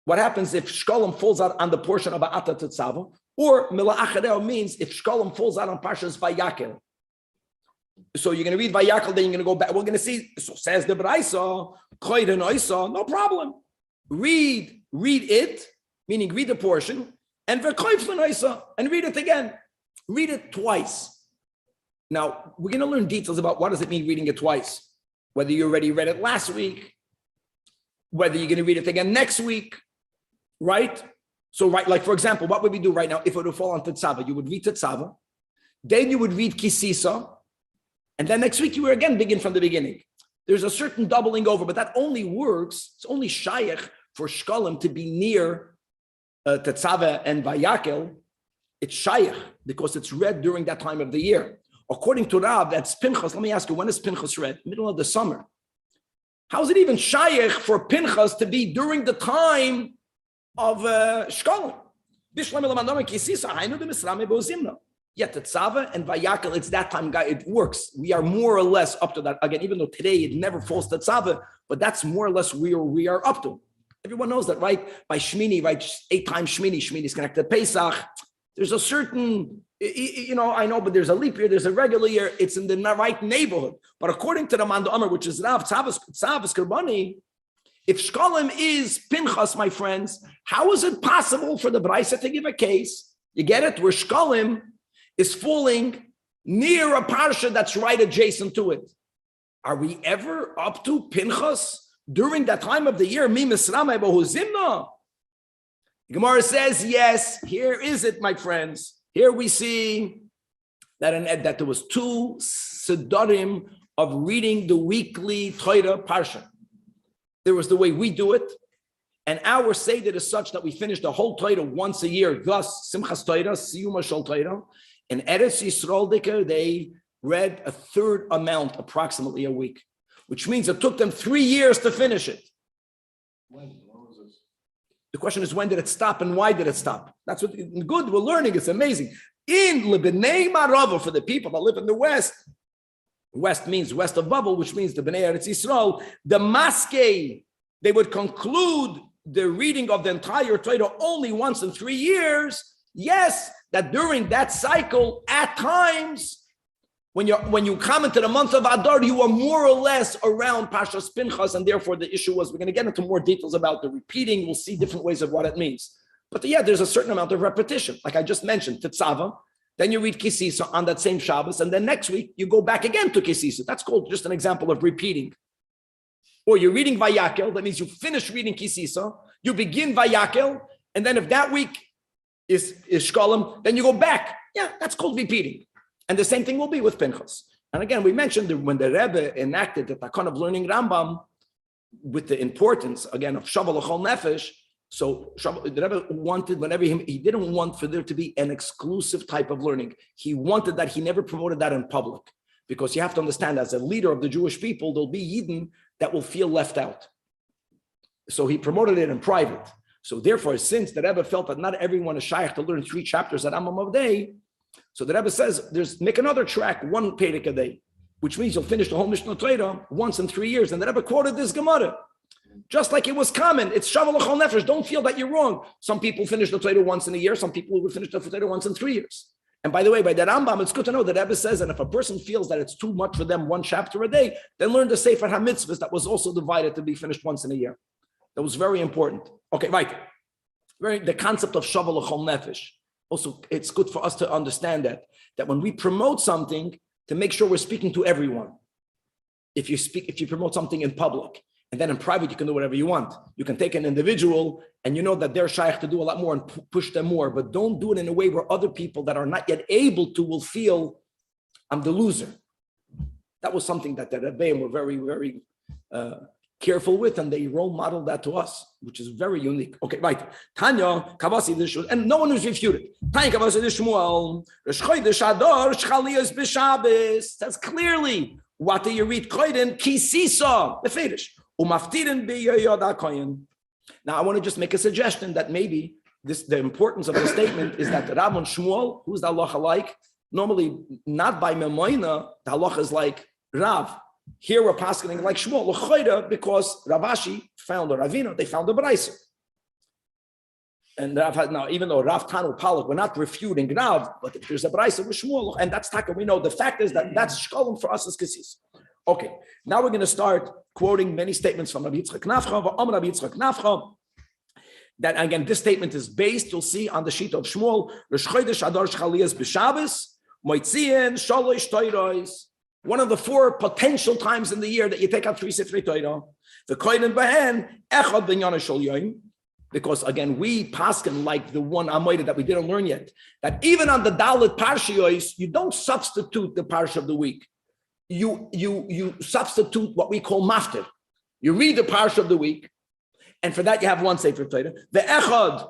What happens if Shkolim falls out on the portion of Va'ata Tetzava? Or Mila Achadeo means if Shkolim falls out on Parshas Vayakel. So you're going to read Vayakel, then you're going to go back. We're going to see. So says the Braisa, Koren Oisa, no problem. Read it, meaning read the portion, and Verkoiflen Oisa, and read it again. Read it twice. Now we're going to learn details about what does it mean reading it twice. Whether you already read it last week, whether you're going to read it again next week, right? So like for example, what would we do right now if it would fall on Tetzava? You would read Tetzava, then you would read Kisisa. And then next week you will again begin from the beginning. There's a certain doubling over, but that only works. It's only shayach for shkalim to be near Tetzava and Vayakel. It's shayach because it's read during that time of the year. According to Rav, that's Pinchas. Let me ask you, when is Pinchas read? Middle of the summer. How is it even shayach for Pinchas to be during the time of shkalim? Yet Tetzava and Vayakel, it's that time, guy. It works. We are more or less up to that. Again, even though today it never falls Tetzava, but that's more or less where we are up to. Everyone knows that, right? By Shmini, right? 8 times Shmini. Shmini is connected to Pesach. There's a certain, I know, but there's a leap year, there's a regular year. It's in the right neighborhood. But according to the Mando Amar, which is Rav Tzavas Kerbani, if Shkolim is Pinchas, my friends, how is it possible for the Braisa to give a case? You get it? Where Shkolim is falling near a parsha that's right adjacent to it. Are we ever up to Pinchas during that time of the year? Mi Misramai Bohuzimna. Gemara says, yes, here is it, my friends. Here we see that there was 2 sedarim of reading the weekly Torah parsha. There was the way we do it, and our seder is such that we finish the whole Torah once a year. Thus, Simchas Torah, Siyuma Shel Torah. In Eretz Yisrael, they read a third amount approximately a week, which means it took them 3 years to finish it. When was this? The question is, when did it stop and why did it stop? That's what good we're learning. It's amazing. In Lebnei Marava, for the people that live in the West, West means west of Babel, which means the Bnei Eretz Yisrael, the Maskei, they would conclude the reading of the entire Torah only once in 3 years. Yes, that during that cycle, at times, when you come into the month of Adar, you are more or less around Parshas Pinchas, and therefore the issue was, we're going to get into more details about the repeating. We'll see different ways of what it means. But yeah, there's a certain amount of repetition. Like I just mentioned, Tetzava, then you read Kisisa on that same Shabbos, and then next week you go back again to Kisisa. That's called just an example of repeating. Or you're reading Vayakel, that means you finish reading Kisisa, you begin Vayakel, and then if that week is Shkolim, then you go back. Yeah, that's called repeating. And the same thing will be with Pinchas. And again, we mentioned that when the Rebbe enacted the Takon of learning Rambam, with the importance, again, of Shavuot L'chol Nefesh, so the Rebbe wanted, whenever he didn't want for there to be an exclusive type of learning. He wanted that. He never promoted that in public. Because you have to understand, as a leader of the Jewish people, there'll be Yidden that will feel left out. So he promoted it in private. So therefore, since the Rebbe felt that not everyone is shaykh to learn 3 chapters at Amam of Day, so the Rebbe says, make another track, 1 Perek a day. which means you'll finish the whole Mishnah Torah once in 3 years. And the Rebbe quoted this Gemara. Just like it was common, it's Shavuot L'chol Nefesh. Don't feel that you're wrong. Some people finish the Torah once in a year. Some people will finish the Torah once in 3 years. And by the way, by the Rambam, it's good to know that Rebbe says, and if a person feels that it's too much for them, 1 chapter a day, then learn the Sefer HaMitzvahs that was also divided to be finished once in a year. That was very important. Okay, right. The concept of Shavuot L'chol Nefesh. Also, it's good for us to understand that when we promote something, to make sure we're speaking to everyone. If you promote something in public, and then in private, you can do whatever you want. You can take an individual and you know that they're shaykh to do a lot more and push them more, but don't do it in a way where other people that are not yet able to will feel, I'm the loser. That was something that the Rebbeim were very, very careful with, and they role modeled that to us, which is very unique. Okay, right. Tanya, Kavasi, and no one was refuted. Tanya, Kavasi, Shmuel, says clearly, what do you read? Koren Kisisa, the Fetish. Now, I want to just make a suggestion that maybe the importance of the statement is that Rav and Shmuel, who's the halacha like? Normally, not by Memoina, the halacha is like Rav. Here we're passing like Shmuel, because Ravashi found a Ravina, they found a Braisa. And Rav had, now, even though Rav Tanu Palak, we're not refuting Rav, but if there's a Braisa with Shmuel, and that's Taka, we know the fact is that that's Shkolem for us as Kesis. Okay, now we're going to start quoting many statements from Rabbi Yitzchak Nafcha, that again, this statement is based, you'll see, on the sheet of Shmuel, one of the 4 potential times in the year that you take out 3 Sifrei Torah. The Koren Behen, Echad Ben Yana Shel Yoim, because again, we paskin like the one Amoida that we didn't learn yet, that even on the Dalit Parshiyos, you don't substitute the Parsha of the week. You substitute what we call maftir. You read the Parsha of the week, and for that you have 1 Sefer Torah. The Echad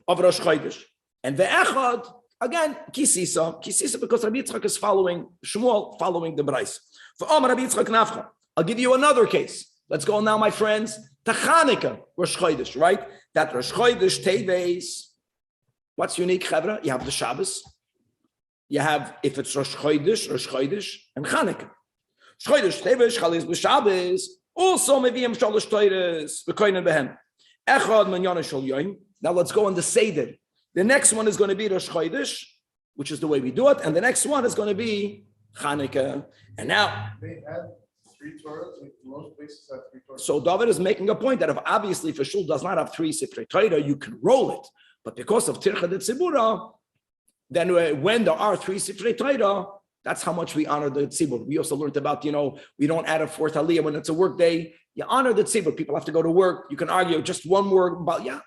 of Rosh Chodesh, and the Echad, again, Kisisa, because Rabbi Yitzchak is following Shmuel, following the Brais. For Omar Rabbi Yitzchak Nafcha, I'll give you another case. Let's go now, my friends, to Chanukah, Rosh Chodesh, right? That Rosh Chodesh, Teves, what's unique, Chevra? You have the Shabbos. You have, if it's Rosh Chodesh, and Chanukah. Rosh Chodesh, Teves, Chalis b'Shabbos, also Meviim Shalosh Toires, V'koinen Behem. Echad Minyan Shel Yoim. Now let's go on the Seder. The next one is going to be Rosh Chodesh, which is the way we do it, and the next one is going to be Chanukah. And now, they had 3 Torahs. Like most places have 3 Torahs. So David is making a point that if a shul does not have 3 Sifrei Torah, you can roll it. But because of Tircha de Tzibura, then when there are 3 Sifrei Torah, that's how much we honor the Tzibur. We also learned about, we don't add a 4th Aliyah when it's a work day. You honor the Tzibur. People have to go to work. You can argue just one word about, yeah.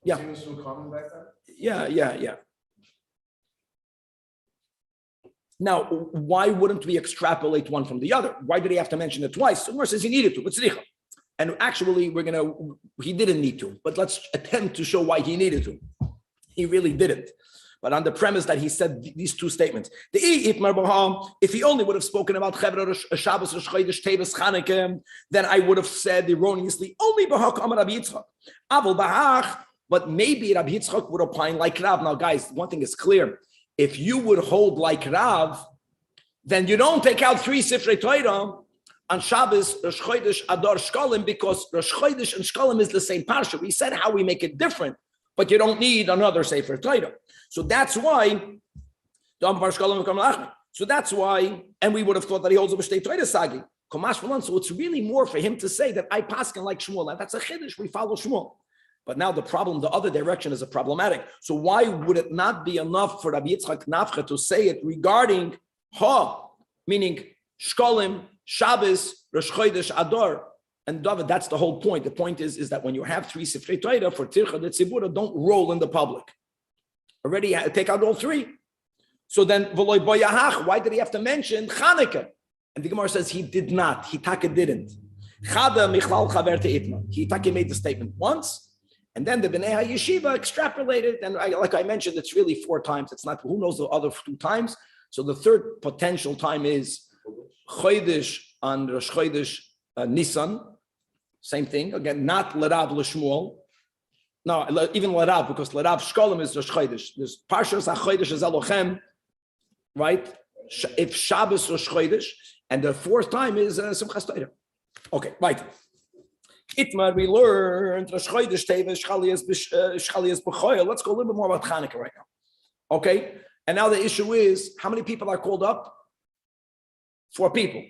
It was so common back then? Yeah. Now, why wouldn't we extrapolate one from the other? Why did he have to mention it twice? Umar says he needed to, but tzricha. And actually, he didn't need to, but let's attempt to show why he needed to. He really didn't. But on the premise that he said these 2 statements. If he only would have spoken about Chevra, Shabbos, Rosh Chodesh, Teves, Chanukah, then I would have said erroneously, only Bahak Amar Rabbi Yitzchak. Aval Bahach, but maybe Rabbi Yitzchak would opine like Rav. Now, guys, one thing is clear. If you would hold like Rav, then you don't take out 3 Sifrei Torah on Shabbos, Rosh Chodesh, Adar, Shkolim, because Rosh Chodesh and Shkolim is the same parsha. We said how we make it different, but you don't need another Sefer Torah. So that's why, and we would have thought that he holds a B'shtei Torah Sagi. So it's really more for him to say that I paskin like Shmuel. And that's a chiddush, we follow Shmuel. But now the problem, the other direction is a problematic. So why would it not be enough for Rabbi Yitzchak Nafcha to say it regarding meaning Shkolim, Shabbos, Rosh Chodesh, Adar, and David? That's the whole point. The point is that when you have 3 Sifrei Torah for Tircha de Tzibura, don't roll in the public. Already take out all 3. So then, why did he have to mention Chanukah? And the Gemara says he did not. He taka didn't. He taka made the statement once, and then the Bnei HaYeshiva extrapolated. And like I mentioned, it's really 4 times. It's not, who knows the other 2 times. So the 3rd potential time is Chodesh on Rosh Chodesh Nisan. Same thing. Again, not L'Rav L'Shmuel. No, even L'Rav, because L'Rav Shkolim is Rosh Chodesh. There's Parshas HaChodesh is Elochem, right? If Shabbos Rosh Chodesh, And the fourth time is Simchas Torah. Okay, right. Itmar, we learned Rosh Chodesh Teva Shchalias B'Choyel. Let's go a little bit more about Hanukkah right now. Okay, and now the issue is how many people are called up? 4 people.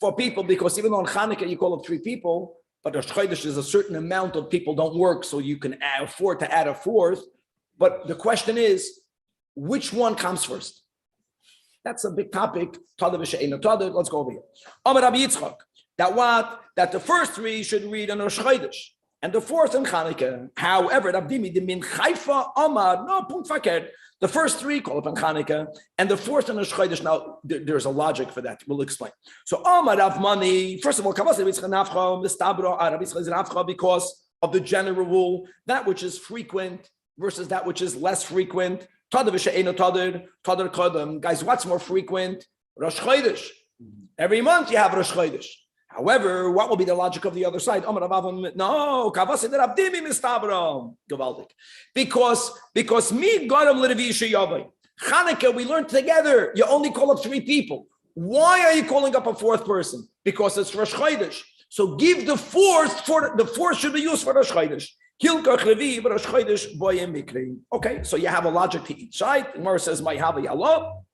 4 people, because even though on Hanukkah you call up 3 people, but Rosh Chodesh is a certain amount of people don't work, so you can afford to add a 4th. But the question is, which one comes first? That's a big topic. Let's go over here. Amar Rabbi Yitzchak. That the first 3 should read on Rosh Chodesh, and the 4th in Chanukah. However, Rabdimi, the Min Chaifa Amar, no, punkt verkehrt. The first 3 call up on Chanukah, and the 4th in Rosh Chodesh. Now, there's a logic for that. We'll explain. So, Amar Rav Mani, first of all, because of the general rule, that which is frequent versus that which is less frequent. Guys, what's more frequent? Rosh Chodesh. Every month you have Rosh Chodesh. However, what will be the logic of the other side? No, because me Chanukah, we learned together. You only call up 3 people. Why are you calling up a 4th person? Because it's Rosh Chodesh. So give the 4th for the 4th should be used for Rosh Chodesh. Okay, so you have a logic to each side. Gemara says, "My hava yallah."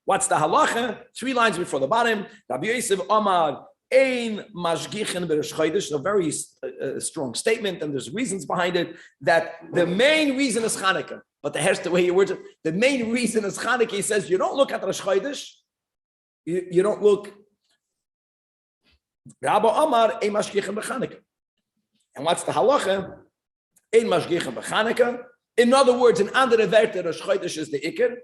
What's the halacha? 3 lines before the bottom. Rabbi Yosef Amar ein mashgichin b'Rosh Chodesh. A very strong statement, and there's reasons behind it. That the main reason is Chanukah, but the way you word it, the main reason is Chanukah. He says you don't look at Rosh Chodesh. You don't look. Rabbi Amar ein mashgichin b'Chanukah. And what's the halacha? Ein mashgichin b'Chanukah. In other words, in andere Werte, Rosh Chodesh is the ikar.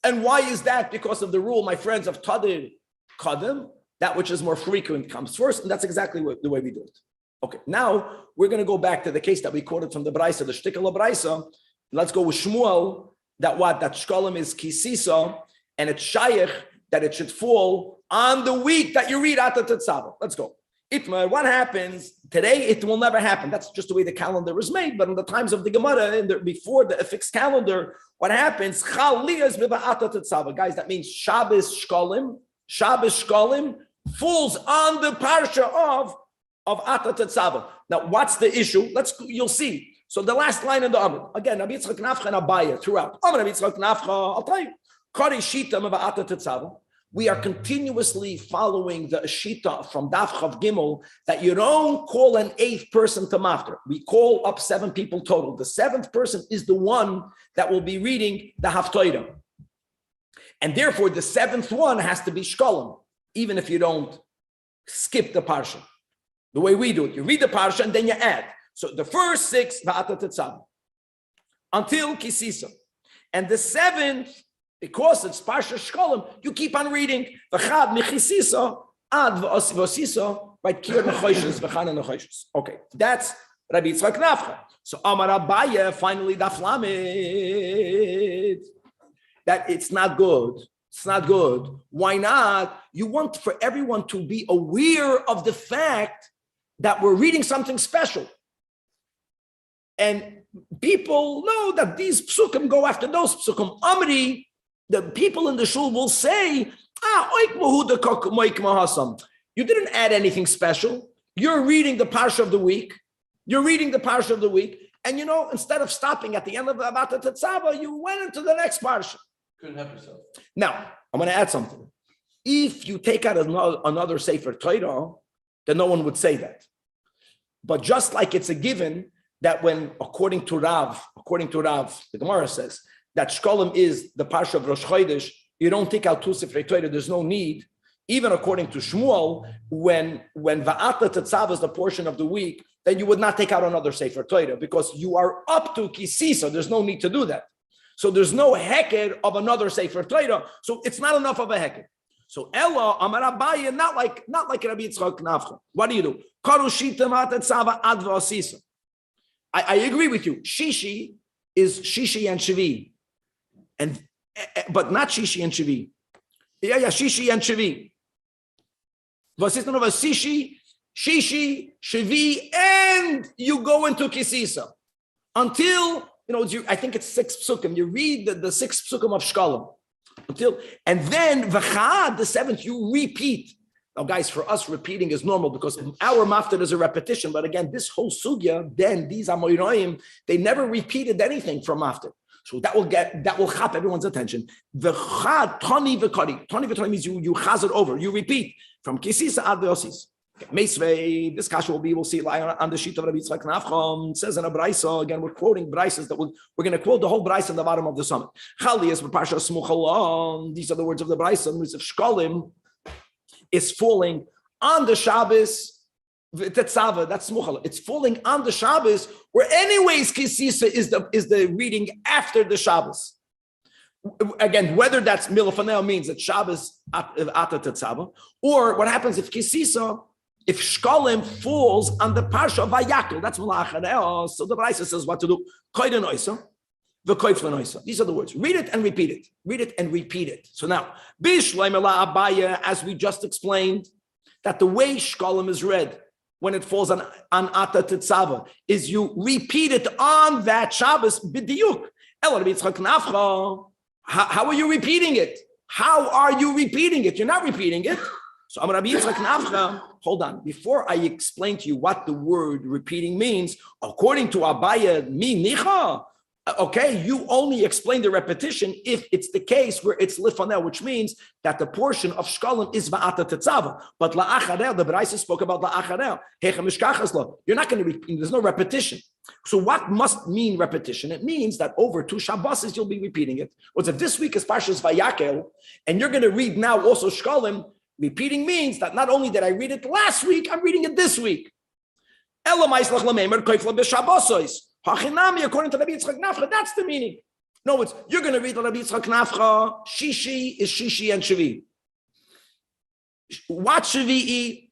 And why is that? Because of the rule, my friends, of Tadir Kadim, that which is more frequent comes first, and that's exactly the way we do it. Okay, now we're going to go back to the case that we quoted from the Braisa, the Shtikal of Braisa. Let's go with Shmuel, that Shkolim is Kisisa, and it's Shayach, that it should fall on the week that you read Atat Tetzaveh. Let's go. Itmar, what happens today? It will never happen. That's just the way the calendar is made. But in the times of the Gemara, before the fixed calendar, what happens? Guys, that means Shabbos Shkolim falls on the parsha of Atat Tetzaveh. Now, what's the issue? You'll see. So the last line in the Amud again, Rabbi Yitzchak Nafcha and Abaya throughout. Rabbi Yitzchak Nafcha, I'll tell you. Kari Shita Atat Tetzaveh. We are continuously following the Shita from Daf Chav Gimel that you don't call an 8th person to Mafter. We call up 7 people total. The 7th person is the one that will be reading the Haftorah. And therefore, the 7th one has to be Shkolim, even if you don't skip the Parsha. The way we do it, you read the Parsha and then you add. So the first 6, Va'atat Tetzaveh, until Kisisa. And the 7th, because it's Parsha Shkolim, you keep on reading. V'chad mechisisa ad v'osisa, right? Kir nechoishes v'chana nechoishes. Okay, that's Rabbi Yitzchak Nafcha. So Amar Abaya finally daflamid. That it's not good. It's not good. Why not? You want for everyone to be aware of the fact that we're reading something special, and people know that these psukim go after those psukim. Amri. The people in the shul will say, you didn't add anything special. You're reading the parsha of the week. And instead of stopping at the end of the Atat Tetzaveh, you went into the next parsha. Couldn't help yourself. Now, I'm going to add something. If you take out another Sefer Torah, then no one would say that. But just like it's a given that when, according to Rav, the Gemara says, that Shkolim is the Parsha of Rosh Chodesh, you don't take out 2 Sifrei Torah, there's no need. Even according to Shmuel, when Va'atat Tetzaveh is the portion of the week, then you would not take out another Sefer Torah because you are up to Kisisa, there's no need to do that. So there's no heked of another Sefer Torah, so it's not enough of a heked. So Ella, Amar Abaye, not like Rabbi Yitzchak Nafcha. What do you do? Karu Shita Va'atat Tetzaveh ad v'osisa. I agree with you. Shishi is Shishi and Shvi. But not Shishi and Shvi. Shishi and Shvi. Vasistan of a Shishi, Shvi, and you go into Kisisa. Until, I think it's 6 psukim. You read the 6 psukim of Shkolim. And then v'chad, the seventh, you repeat. Now, guys, for us, repeating is normal because our maftir is a repetition. But again, this whole sugya, then these Amoyroim, they never repeated anything from maftir. So that will chap everyone's attention. V'chad, tani v'kari. Tani v'kari means you chaz it over, you repeat from kisisa ad ve'osis. Meisvei, this kasha we'll see on the sheet of Rabbi Yitzchak Nafcham. It says in a brisa, again, we're quoting brises that we're going to quote the whole brisa in the bottom of the summit. Chalias b'parsha smuchalon. These are the words of the brisa. If shkolim is falling on the Shabbos, tetzava, that's smuchalon. It's falling on the Shabbos, where anyways kisisa is the reading after the Shabbos. Again, whether that's milafanel means that Shabbos ata tetzava, or what happens if kisisa, if shkolim falls on the parsha of Vayakol, that's malachanel. So the Brisa says what to do. Koren oisa, v'koiflen oisa. These are the words. Read it and repeat it. Read it and repeat it. So now, bishleim ela abaya, as we just explained, that the way shkolim is read when it falls on ata tetzava is you repeat it on that Shabbos b'diuk. How are you repeating it? How are you repeating it? You're not repeating it. So Rabbi Yitzchak Nafcha, hold on. Before I explain to you what the word repeating means, according to Abaya, mi nicha, okay, you only explain the repetition if it's the case where it's lifanel, which means that the portion of shkolim is va'ata tetzava. But la'acharel, the Beraisa spoke about la'acharel. You're not going to repeat, there's no repetition. So what must mean repetition? It means that over 2 Shabbos you'll be repeating it. What's if this week is Parshas Vayakel, and you're going to read now also shkolim, repeating means that not only did I read it last week, I'm reading it this week. According to Rabbi Yitzchak Nafcha, that's the meaning. No, you're going to read Rabbi Yitzchak Nafcha, Shishi is Shishi and Shavi. What Shavi'i,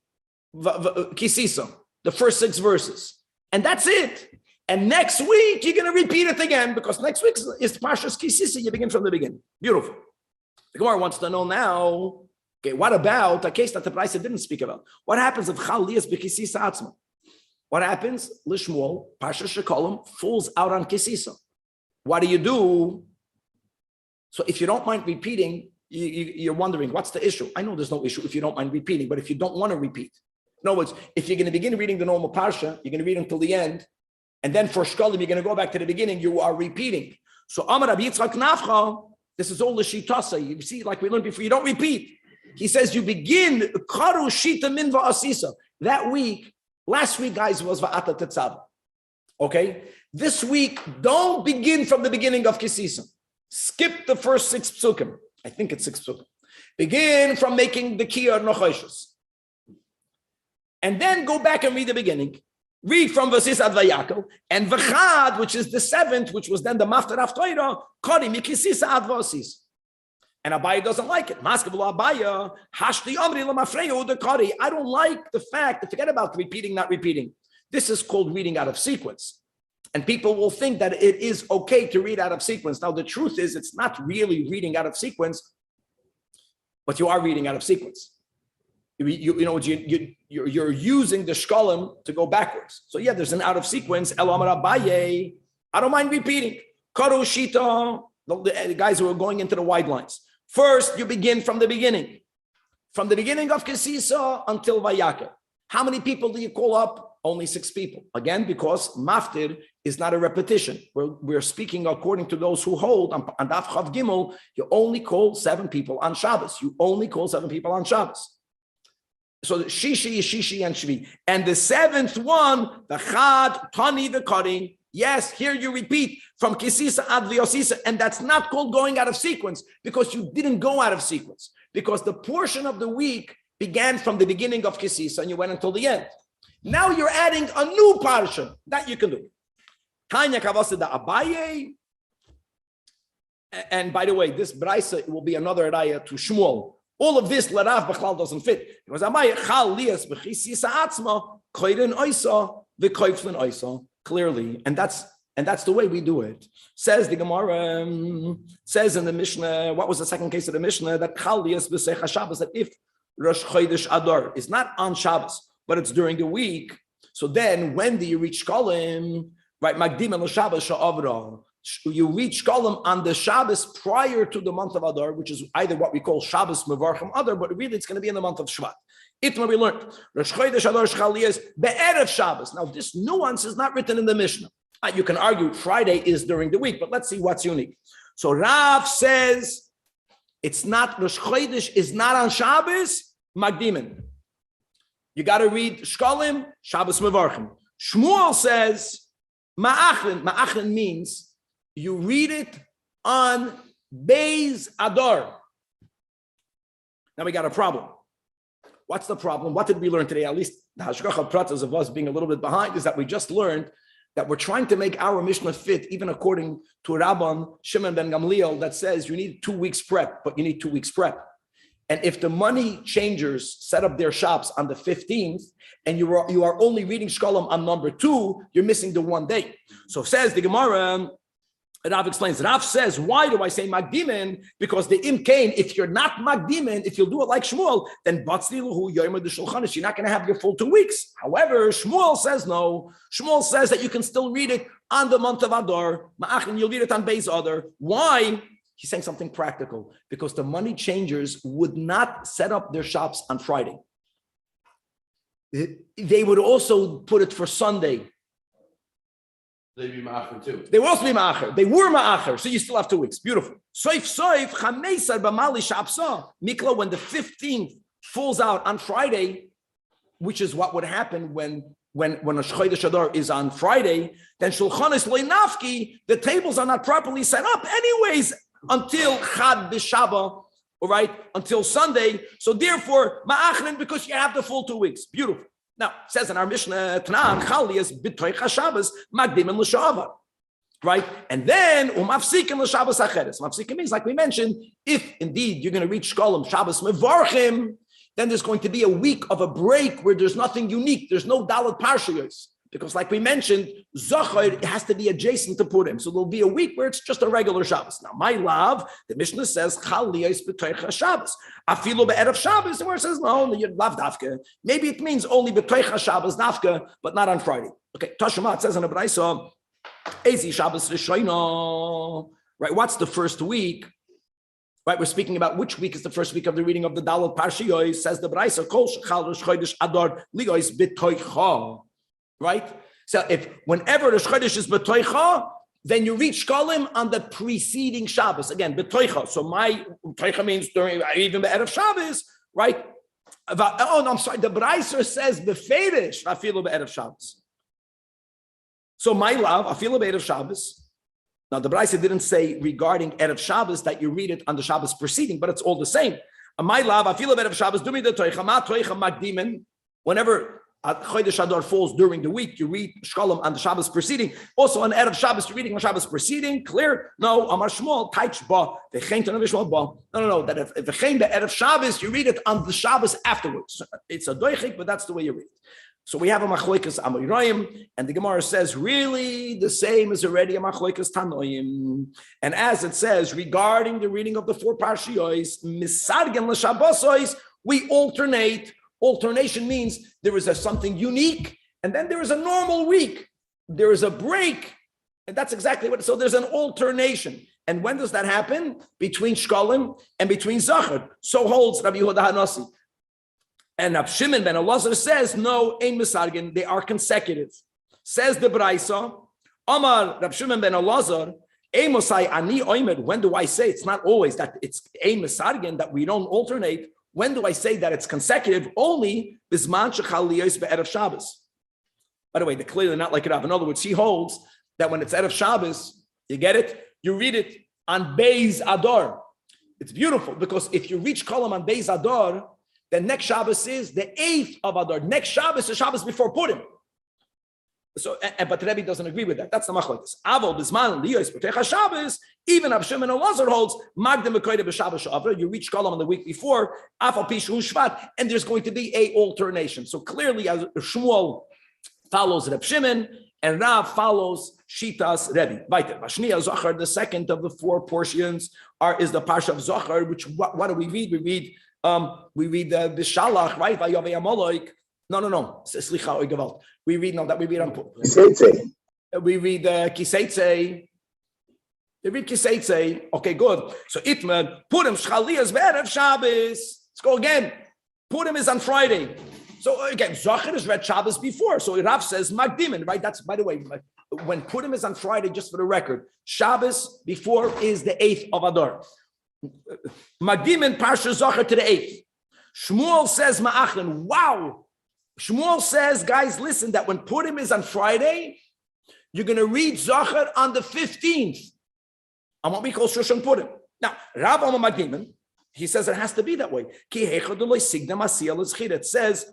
Kisisa, the first 6 verses. And that's it. And next week, you're going to repeat it again, because next week is Parshas Kisisa, you begin from the beginning. Beautiful. The Gemara wants to know now, okay, what about a case that the Brisa didn't speak about? What happens if Chaliyas b'Kisisa Atzma? What happens? Lishmuel, Parsha Shekolim, falls out on Kisisa. What do? So if you don't mind repeating, you're wondering, what's the issue? I know there's no issue if you don't mind repeating, but if you don't want to repeat. In other words, if you're going to begin reading the normal Parsha, you're going to read until the end, and then for Shkolim, you're going to go back to the beginning, you are repeating. So Amar Rabbi Yitzchak Nafcha, this is all the Shitasa. You see, like we learned before, you don't repeat. He says you begin Karu Shita Min Va'asisa. That week, last week, guys, was Va'ata Tetzav. Okay? This week, don't begin from the beginning of Kisisa. Skip the first 6 psukim. I think it's 6 psukim. Begin from making the Kiyar Nochoshes. And then go back and read the beginning. Read from Vasis ad Vayakol. And V'chad, which is the 7th, which was then the Maftar of Torah, Kari Mikisisa ad Vasis. And Abaya doesn't like it. I don't like the fact, forget about repeating, not repeating. This is called reading out of sequence. And people will think that it is okay to read out of sequence. Now, the truth is, it's not really reading out of sequence, but you are reading out of sequence. You're using the shkolim to go backwards. So yeah, there's an out of sequence. I don't mind repeating. Karu Shita, the guys who are going into the wide lines. First, you begin from the beginning of Kisisa until Vayakel. How many people do you call up? Only 6 people. Again, because maftir is not a repetition. We're speaking according to those who hold on Daf Chav Gimel. You only call 7 people on Shabbos. So Shishi is Shishi and Shvi. And the 7th one, the Chad, Tani, the Kari. Yes, here you repeat from Kisisa ad Liosisa, and that's not called going out of sequence because you didn't go out of sequence, because the portion of the week began from the beginning of Kisisa and you went until the end. Now you're adding a new portion that you can do. Tanya Kavasida Abaye. And by the way, this Braisa will be another Raya to Shmuel. All of this Larav B'chlal doesn't fit. Because Abaye Chal Lias B'chisisa Atzma Koren Oisa V'Koiflen Oisa. Clearly, and that's the way we do it. Says the Gemara, says in the Mishnah, what was the second case of the Mishnah? That Chaliyas b'Secha Shabbos, that if Rosh Chodesh Adar is not on Shabbos, but it's during the week, so then when do you reach Shkolim? Right, Magdim el Shabbos Sha'avra. you read Shkolim on the Shabbos prior to the month of Adar, which is either what we call Shabbos Mevarchim Adar, but really it's going to be in the month of Shvat. Itma we learned Rosh Chodesh Adar Shchaliyas be'erev Shabbos. Now this nuance is not written in the Mishnah. You can argue Friday is during the week, but let's see what's unique. So Rav says it's not Rosh Chodesh is not on Shabbos Magdimin. You got to read Shkolim Shabbos Mevarchim. Shmuel says Ma'achlin. Ma'achlin means you read it on Beis Adar. Now we got a problem. What's the problem? What did we learn today? At least the Hashgacha Pratas of us being a little bit behind is that we just learned that we're trying to make our Mishnah fit, even according to Rabban Shimon ben Gamliel, that says you need 2 weeks prep, but you need 2 weeks prep. And if the money changers set up their shops on the 15th, and you are only reading Shkolim on number 2, you're missing the 1 day. So says the Gemara, Rav explains, Rav says, why do I say Magdimin? Because the Imkain, if you're not Magdimin, if you'll do it like Shmuel, then you're not going to have your full 2 weeks. However, Shmuel says no. Shmuel says that you can still read it on the month of Adar. Ma'achin, you'll read it on Beis Adar. Why? He's saying something practical. Because the money changers would not set up their shops on Friday. They would also put it for Sunday. They'd be ma'acher too. They will also be ma'acher. They were ma'acher, so you still have 2 weeks. Beautiful. Soif, chameisar b'mali shapsa. Mikla, when the 15th falls out on Friday, which is what would happen when a Chodesh Adar is on Friday, then shulchanis lo'inafki, the tables are not properly set up anyways until Chad b'Shaba, all right, until Sunday. So therefore, ma'achrin, because you have the full 2 weeks. Beautiful. Now, it says in our Mishnah, Tanach, Chaliyas b'toich haShabbos magdim and l'shavar, right? And then umafsikim l'Shabbos acheres. Mafsikim means, like we mentioned, if indeed you're going to reach Shkolim Shabbos mevarchim, then there's going to be a week of a break where there's nothing unique. There's no Dalet Parshiyos. Because like we mentioned, Zachar has to be adjacent to Purim. So there'll be a week where it's just a regular Shabbos. Now, my love, the Mishnah says, Chaliyas b'toich haShabbos. Afilu be'erev Shabbos. Where it says, no, you love dafka. Maybe it means only b'toich haShabbos dafka, but not on Friday. Okay, Tashma, says in the Braisa, Ezi Shabbos Rishono. Right, what's the first week? Right, we're speaking about which week is the first week of the reading of the Dalet Parshiyos. Says the Braisa, Kol shechal Rosh Chodesh Adar ligois b'toicha. Right? So if whenever the Chodesh is b'toicha, then you reach Shkolim on the preceding Shabbos. Again, b'toicha. So my b'toicha means during even the Erev Shabbos, right? Oh, no, I'm sorry. The Braiser says b'feidish afilu be'erev Shabbos. So my love, afilu be'erev Shabbos. Now the Braiser didn't say regarding Erev Shabbos that you read it on the Shabbos preceding, but it's all the same. My love, afilu be'erev Shabbos. Do me the toicha. Ma toicha magdimen. Whenever Chodesh Adar falls during the week, you read Shkolim on the Shabbos preceding. Also on Erev Shabbos, you're reading on Shabbos preceding. Clear? No, Amar Shmuel, Taich Ba, V'chein Tanach V'Shmuel Ba. No. That if V'chein the Erev Shabbos, you read it on the Shabbos afterwards. It's a doichik, but that's the way you read it. So we have a Machloikas Amoraim, and the Gemara says really the same is already a Machloikas Tanoim. And as it says regarding the reading of the 4 Parshiyos, Misargen l'Shabbosos, we alternate. Alternation means there is something unique, and then there is a normal week. There is a break, and that's exactly what. So there's an alternation. And when does that happen? Between Shkolim and between Zachar. So holds Rabbi Yehuda Hanasi. And Rab Shimon ben Elazar says, no, ein misargin, they are consecutive. Says the Braisa, Amar Rab Shimon ben Elazar, ein mosai ani oimed, when do I say? It's not always that it's ein misargin, that we don't alternate. When do I say that it's consecutive? Only bisman shechaliyos be'erev Shabbos. By the way, they're clearly not like Rav. In other words, he holds that when it's Erev Shabbos, you get it? You read it on Beis Adar. It's beautiful because if you reach Kolam on Beis Adar, then next Shabbos is the 8th of Adar. Next Shabbos is Shabbos before Purim. So, but Rebbe doesn't agree with that. That's the machlokes. Avol bisman liyos b'techa Shabbos. Even Rab Shimon and Elazar holds magdim b'koyde b'Shabbos she'avra. You reach Kolam on the week before afal pishu Shvat, and there's going to be a alternation. So clearly, as Shmuel follows Rab Shimon and Rav follows Shitas Rebbe. Weiter. Bashniya Zachar, the second of the 4 portions is the parsha of Zachar. Which what do we read? We read the Bishalach, right? Vayavei Amaloik. No. Slicha oy gevalt. We read on. We read Kiseitze. The Riki say, okay, good. So Itman, Purim, Shchaliyas, Be'erev Shabbos. Let's go again. Purim is on Friday. So again, Zachar is read Shabbos before. So Rav says Magdimin, right? That's, by the way, when Purim is on Friday, just for the record, Shabbos before is the 8th of Adar. Magdimin Parsha Zachar to the 8th. Shmuel says Ma'achlin. Wow. Shmuel says, guys, listen, that when Purim is on Friday, you're going to read Zachar on the 15th. On what we call Shushan Purim. Now, Rav Amar Magdimin, he says it has to be that way. It says,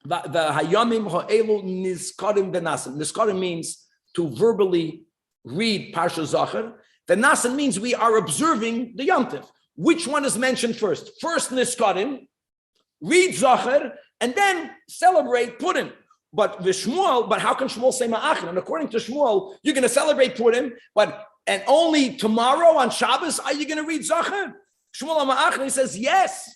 the Hayamim Ha'elu Nizkarim Benasim. Nizkarim means to verbally read Parsha Zachar. The Nasim means we are observing the Yom Tov. Which one is mentioned first? First Nizkarim, read Zachar, and then celebrate Purim. But how can Shmuel say Ma'achim? And according to Shmuel, you're going to celebrate Purim, and only tomorrow on Shabbos are you going to read Zachar? Shmuel Ma'achim, he says yes.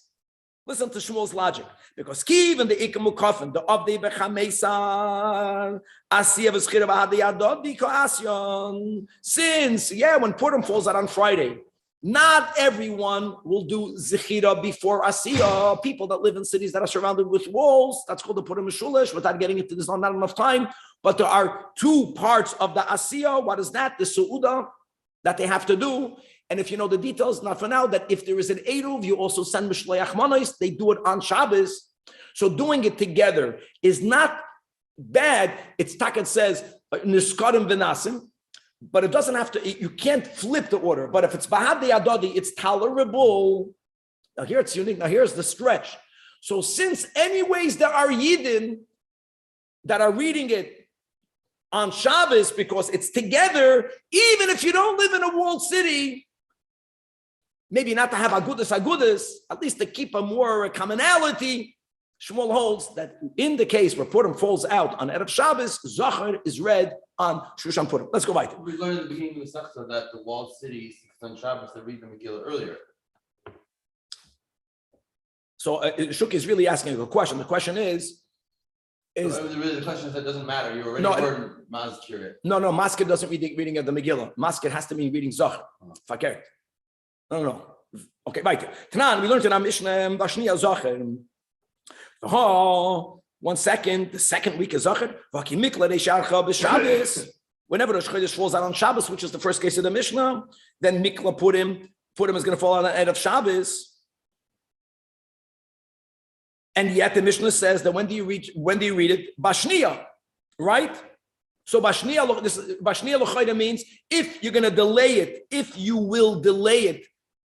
Listen to Shmuel's logic. Because Kiv and the Ikamu Kofin, the Avdei Bechamesan, Asiyah V'Schira V'Hadei Adod Biko Asyon. Since, when Purim falls out on Friday, not everyone will do Zechira before Asiyah. People that live in cities that are surrounded with walls, that's called the Purim Mishulish. Without getting into this, not enough time. But there are two parts of the Asiyah. What is that? The Su'udah that they have to do. And if you know the details, not for now, that if there is an Eruv, you also send Mishleach Manos, they do it on Shabbos. So doing it together is not bad. It's Takat says, Niskarim V'Nasim, but it doesn't have to, you can't flip the order. But if it's Bahadei Adodi, it's tolerable. Now here it's unique. Now here's the stretch. So since anyways there are Yidden that are reading it on Shabbos because it's together, even if you don't live in a walled city, maybe not to have agudas, at least to keep a more commonality. Shmuel holds that in the case where Purim falls out on Erev Shabbos, Zachar is read on Shushan Purim. Let's go weiter. We learned at the beginning of the Masechta that the walled cities on Shabbos they read the Megila earlier. So Shuk is really asking a question. The question is really the question is that it doesn't matter. You already heard Mazkir. No, Maskir doesn't read the reading of the Megillah. Maskir has to be reading Zachar. Fakert. No. Okay, weiter. Tanan, we learned in our Mishnah, Vashniya Zachar. One second, the second week is Zachar. Whenever the Chodesh falls out on Shabbos, which is the first case of the Mishnah, then Mikla Purim is going to fall out on the end of Shabbos. And yet the Mishnah says that when do you read it? Bashniya, right? So Bashniya L'choida means if you're going to delay it, if you will delay it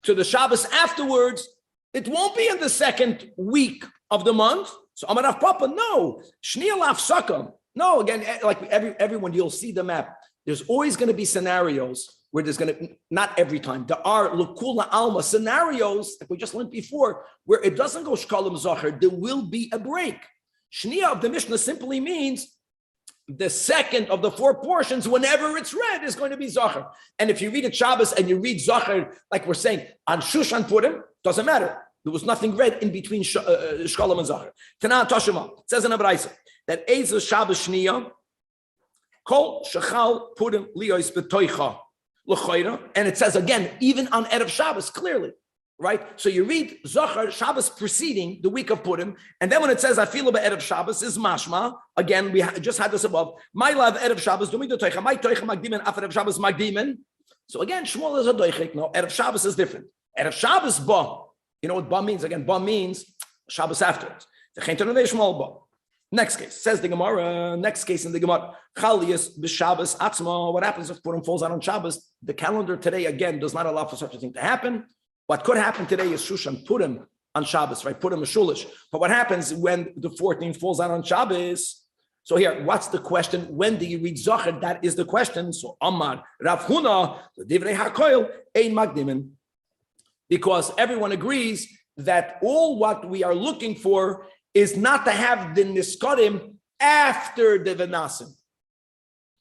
to the Shabbos afterwards, it won't be in the second week of the month. So Amarav Papa, no. Shniya L'Afsaka. No, again, like everyone, you'll see the map. There's always going to be scenarios where there's going to, not every time, there are L'Kula Alma scenarios, like we just learned before, where it doesn't go Shkalim Zachar, there will be a break. Shniya of the Mishnah simply means the second of the four portions, whenever it's read, is going to be Zachar. And if you read it Shabbos and you read Zachar, like we're saying, on Shushan Purim, doesn't matter. There was nothing read in between Shkalim and Zachar. Tanan Tashima says in a Braisa that Ezel Shabbos Shniya, Kol Shechal Purim Liyos B'Toicha L'Choira, and it says again, even on Erev Shabbos, clearly, right? So you read Zachar, Shabbos preceding the week of Purim, and then when it says Afilu B'Erev Shabbos is Mashma, again, we just had this above, My love Erev Shabbos, Dumi D'Toicha, My Toicha Magdimen, Af Erev Shabbos Magdimen. So again, Shmuel is a Doichik, no, Erev Shabbos is different. Erev Shabbos, Ba. You know what Ba means? Again, Ba means Shabbos afterwards. Next case, says the Gemara, next case in the Gemara, Chaliyas b'Shabbos Atzma. What happens if Purim falls out on Shabbos? The calendar today, again, does not allow for such a thing to happen. What could happen today is Shushan Purim on Shabbos, right? Purim is Shulish. But what happens when the 14th falls out on Shabbos? So here, what's the question? When do you read Zachar? That is the question. So Amar, Rav Huna, the Divrei HaKoil, Ein Magdimen. Because everyone agrees that all what we are looking for is not to have the Niskarim after the Venasim.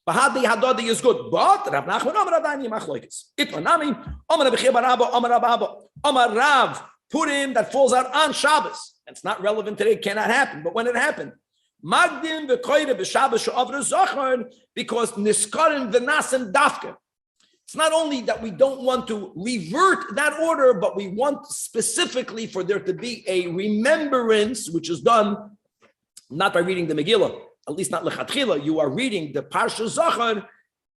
Bahadi Hadadi is good, but Rav Nachman Amar Adani Machloikis. Itmanami Amar Bechir Baraba Amar Abba Amar Rav Purim that falls out on Shabbos. It's not relevant today; it cannot happen. But when it happened, Magdim v'Koyre b'Shabbos she'avru Zachar because Niskarim Venasim Dafka. It's not only that we don't want to revert that order, but we want specifically for there to be a remembrance, which is done not by reading the Megillah, at least not lechatchila. You are reading the Parsha Zachar,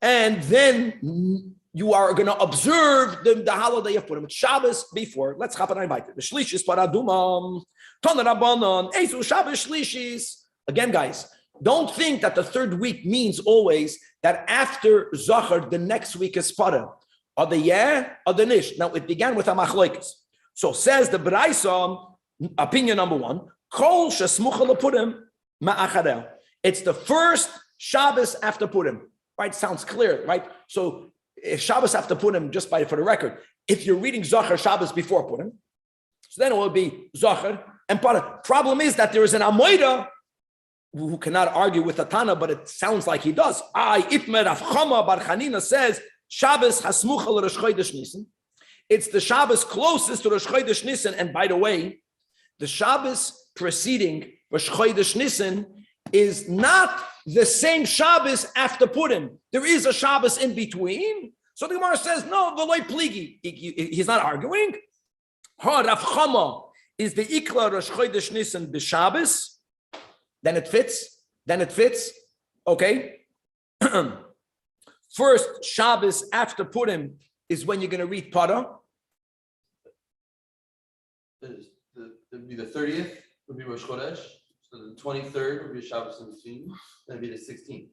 and then you are going to observe the holiday of Purim. It's Shabbos before. Let's hop on invite. The Shlishis paradumam, Tana Rabbanon, Ezu Shabbos Shlishis. Again, guys, don't think that the third week means always that after Zachar, the next week is Para. Or the yeah, or the nish. Now, it began with a machlokes. So says the Braisa, opinion number one, Kol shesmucha lePurim ma'achareh. It's the first Shabbos after Purim. Right? Sounds clear, right? So if Shabbos after Purim, just for the record, if you're reading Zachar Shabbos before Purim, so then it will be Zachar and Para. Problem is that there is an Amoida who cannot argue with the Tana, but it sounds like he does. Itmer Rav Chama Bar Chanina says Shabbos hasmucha l'Rosh Chodesh Nisan. It's the Shabbos closest to Rosh Chodesh Nisan. And by the way, the Shabbos preceding Rosh Chodesh Nisan is not the same Shabbos after Purim. There is a Shabbos in between. So the Gemara says, no, v'loi pligi. He's not arguing. Rav Chama is the Ikla Rosh Chodesh Nisan b'Shabbos. Then it fits. Okay. First Shabbos after Purim is when you're going to read Para. It'd be the 30th would be Rosh Chodesh. So the 23rd would be Shabbos in between. Then it'd be the 16th.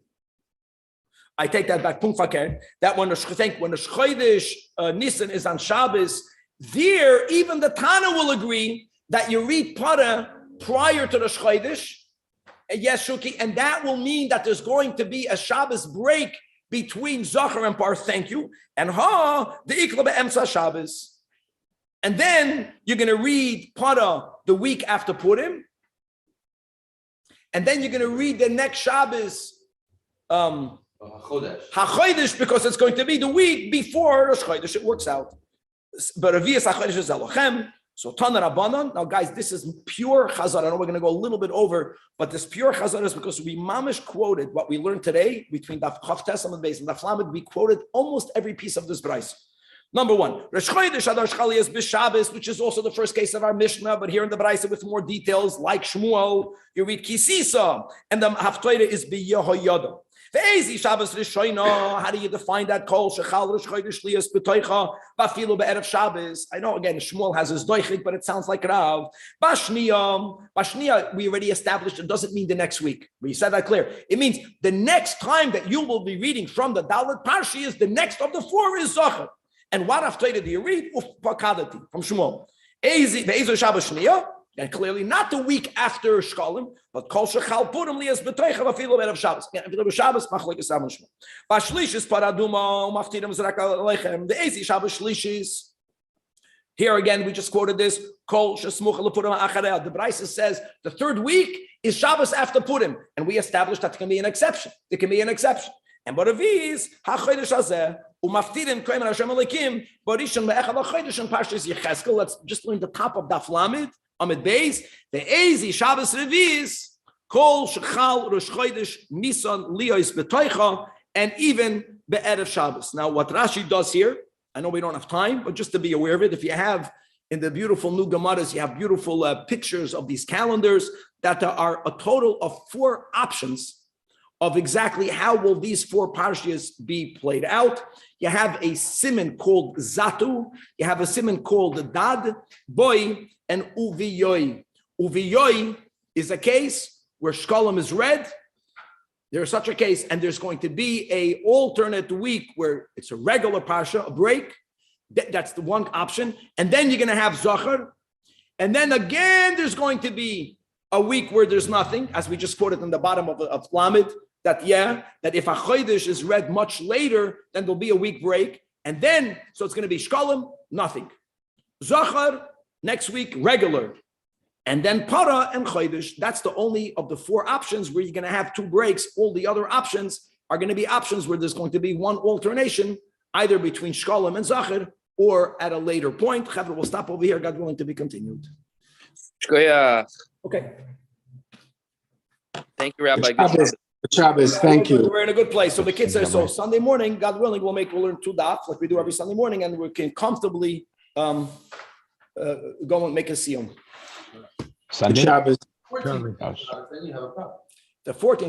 I take that back. Punkt verkehr. That when the Chodesh Nisan is on Shabbos, there even the Tana will agree that you read Para prior to the Chodesh. Yes, Shuki, and that will mean that there's going to be a Shabbos break between Zachar and Par. Thank you. And the Ikla be'emsa Shabbos. And then you're going to read Para the week after Purim. And then you're going to read the next Shabbos, HaChodesh, because it's going to be the week before Rosh Chodesh. It works out. But Revi'as HaChodesh is Elochem. So Tana Rabbanon. Now, guys, this is pure Chazar. I know we're going to go a little bit over, but this pure Chazar is because we mamish quoted what we learned today between Daf Chav Tesam and Beis and Daf Lamed. We quoted almost every piece of this Brais. Number one, Rosh Chodesh Adar Shchalias b'Shabbos, which is also the first case of our Mishnah, but here in the Brais with more details, like Shmuel, you read Kisisa, and the Haftorah is b'Yehoyada. How do you define that? I know again Shmuel has his doichik, but it sounds like Rav. Bashniya, we already established it doesn't mean the next week. We said that clear. It means the next time that you will be reading from the Dalet Parshi is the next of the four is Zachar. And what Haftorah do you read? Ufpakadati from Shmuel. And clearly not the week after Shkalim, but Kol Shechal Purim Lias B'Toicha V'Afilu Erev Shabbos. Erev Shabbos Machlokes Rav and Shmuel. V'Shlishis Paraduma Umaftirim Zrak Aleichem. The Ezi Shabbos Shlishis. Here again, we just quoted this. Kol Shesmucha LePurim Acharei. The Brisa says the third week is Shabbos after Purim, and we established that there can be an exception. There can be an exception. And what of these? HaChodesh Hazeh Umaftirim Koren Hashem Elikim Barishon Me'echad HaChodesh and Parshas Yechezkel. Let's just learn the top of Daf Lamed. Amid Beis, the Ezi Shabbos Revis, Kol Shechal Rosh Chodesh Nisan Liyos B'Toicha, and even Be'erev Shabbos. Now, what Rashi does here, I know we don't have time, but just to be aware of it, if you have in the beautiful new Gemaras, you have beautiful pictures of these calendars, that there are a total of 4 options of exactly how will these 4 parshias be played out. You have a siman called Zatu, you have a siman called Dad, Boy, and Uviyoy. Uviyoy is a case where Shkalim is read. There's such a case, and there's going to be a alternate week where it's a regular parsha, a break. That's the one option. And then you're going to have Zachar. And then again, there's going to be a week where there's nothing, as we just quoted in the bottom of Lamed, that if a Chodesh is read much later, then there'll be a week break. And then, so it's going to be Shkalim, nothing. Zachar, next week, regular. And then Para and Chodesh, that's the only of the 4 options where you're going to have 2 breaks. All the other options are going to be options where there's going to be one alternation, either between Shkalim and Zachar, or at a later point. Chavra, will stop over here, God willing, to be continued. Okay. Okay. Thank you, Rabbi. Shabbos, thank you. We're in a good place. So the kids say, so Sunday morning, God willing, we'll learn 2 daf like we do every Sunday morning, and we can comfortably go and make a siyum. Sunday? Shabbos. 14th, Gosh. then you have a problem. The 14th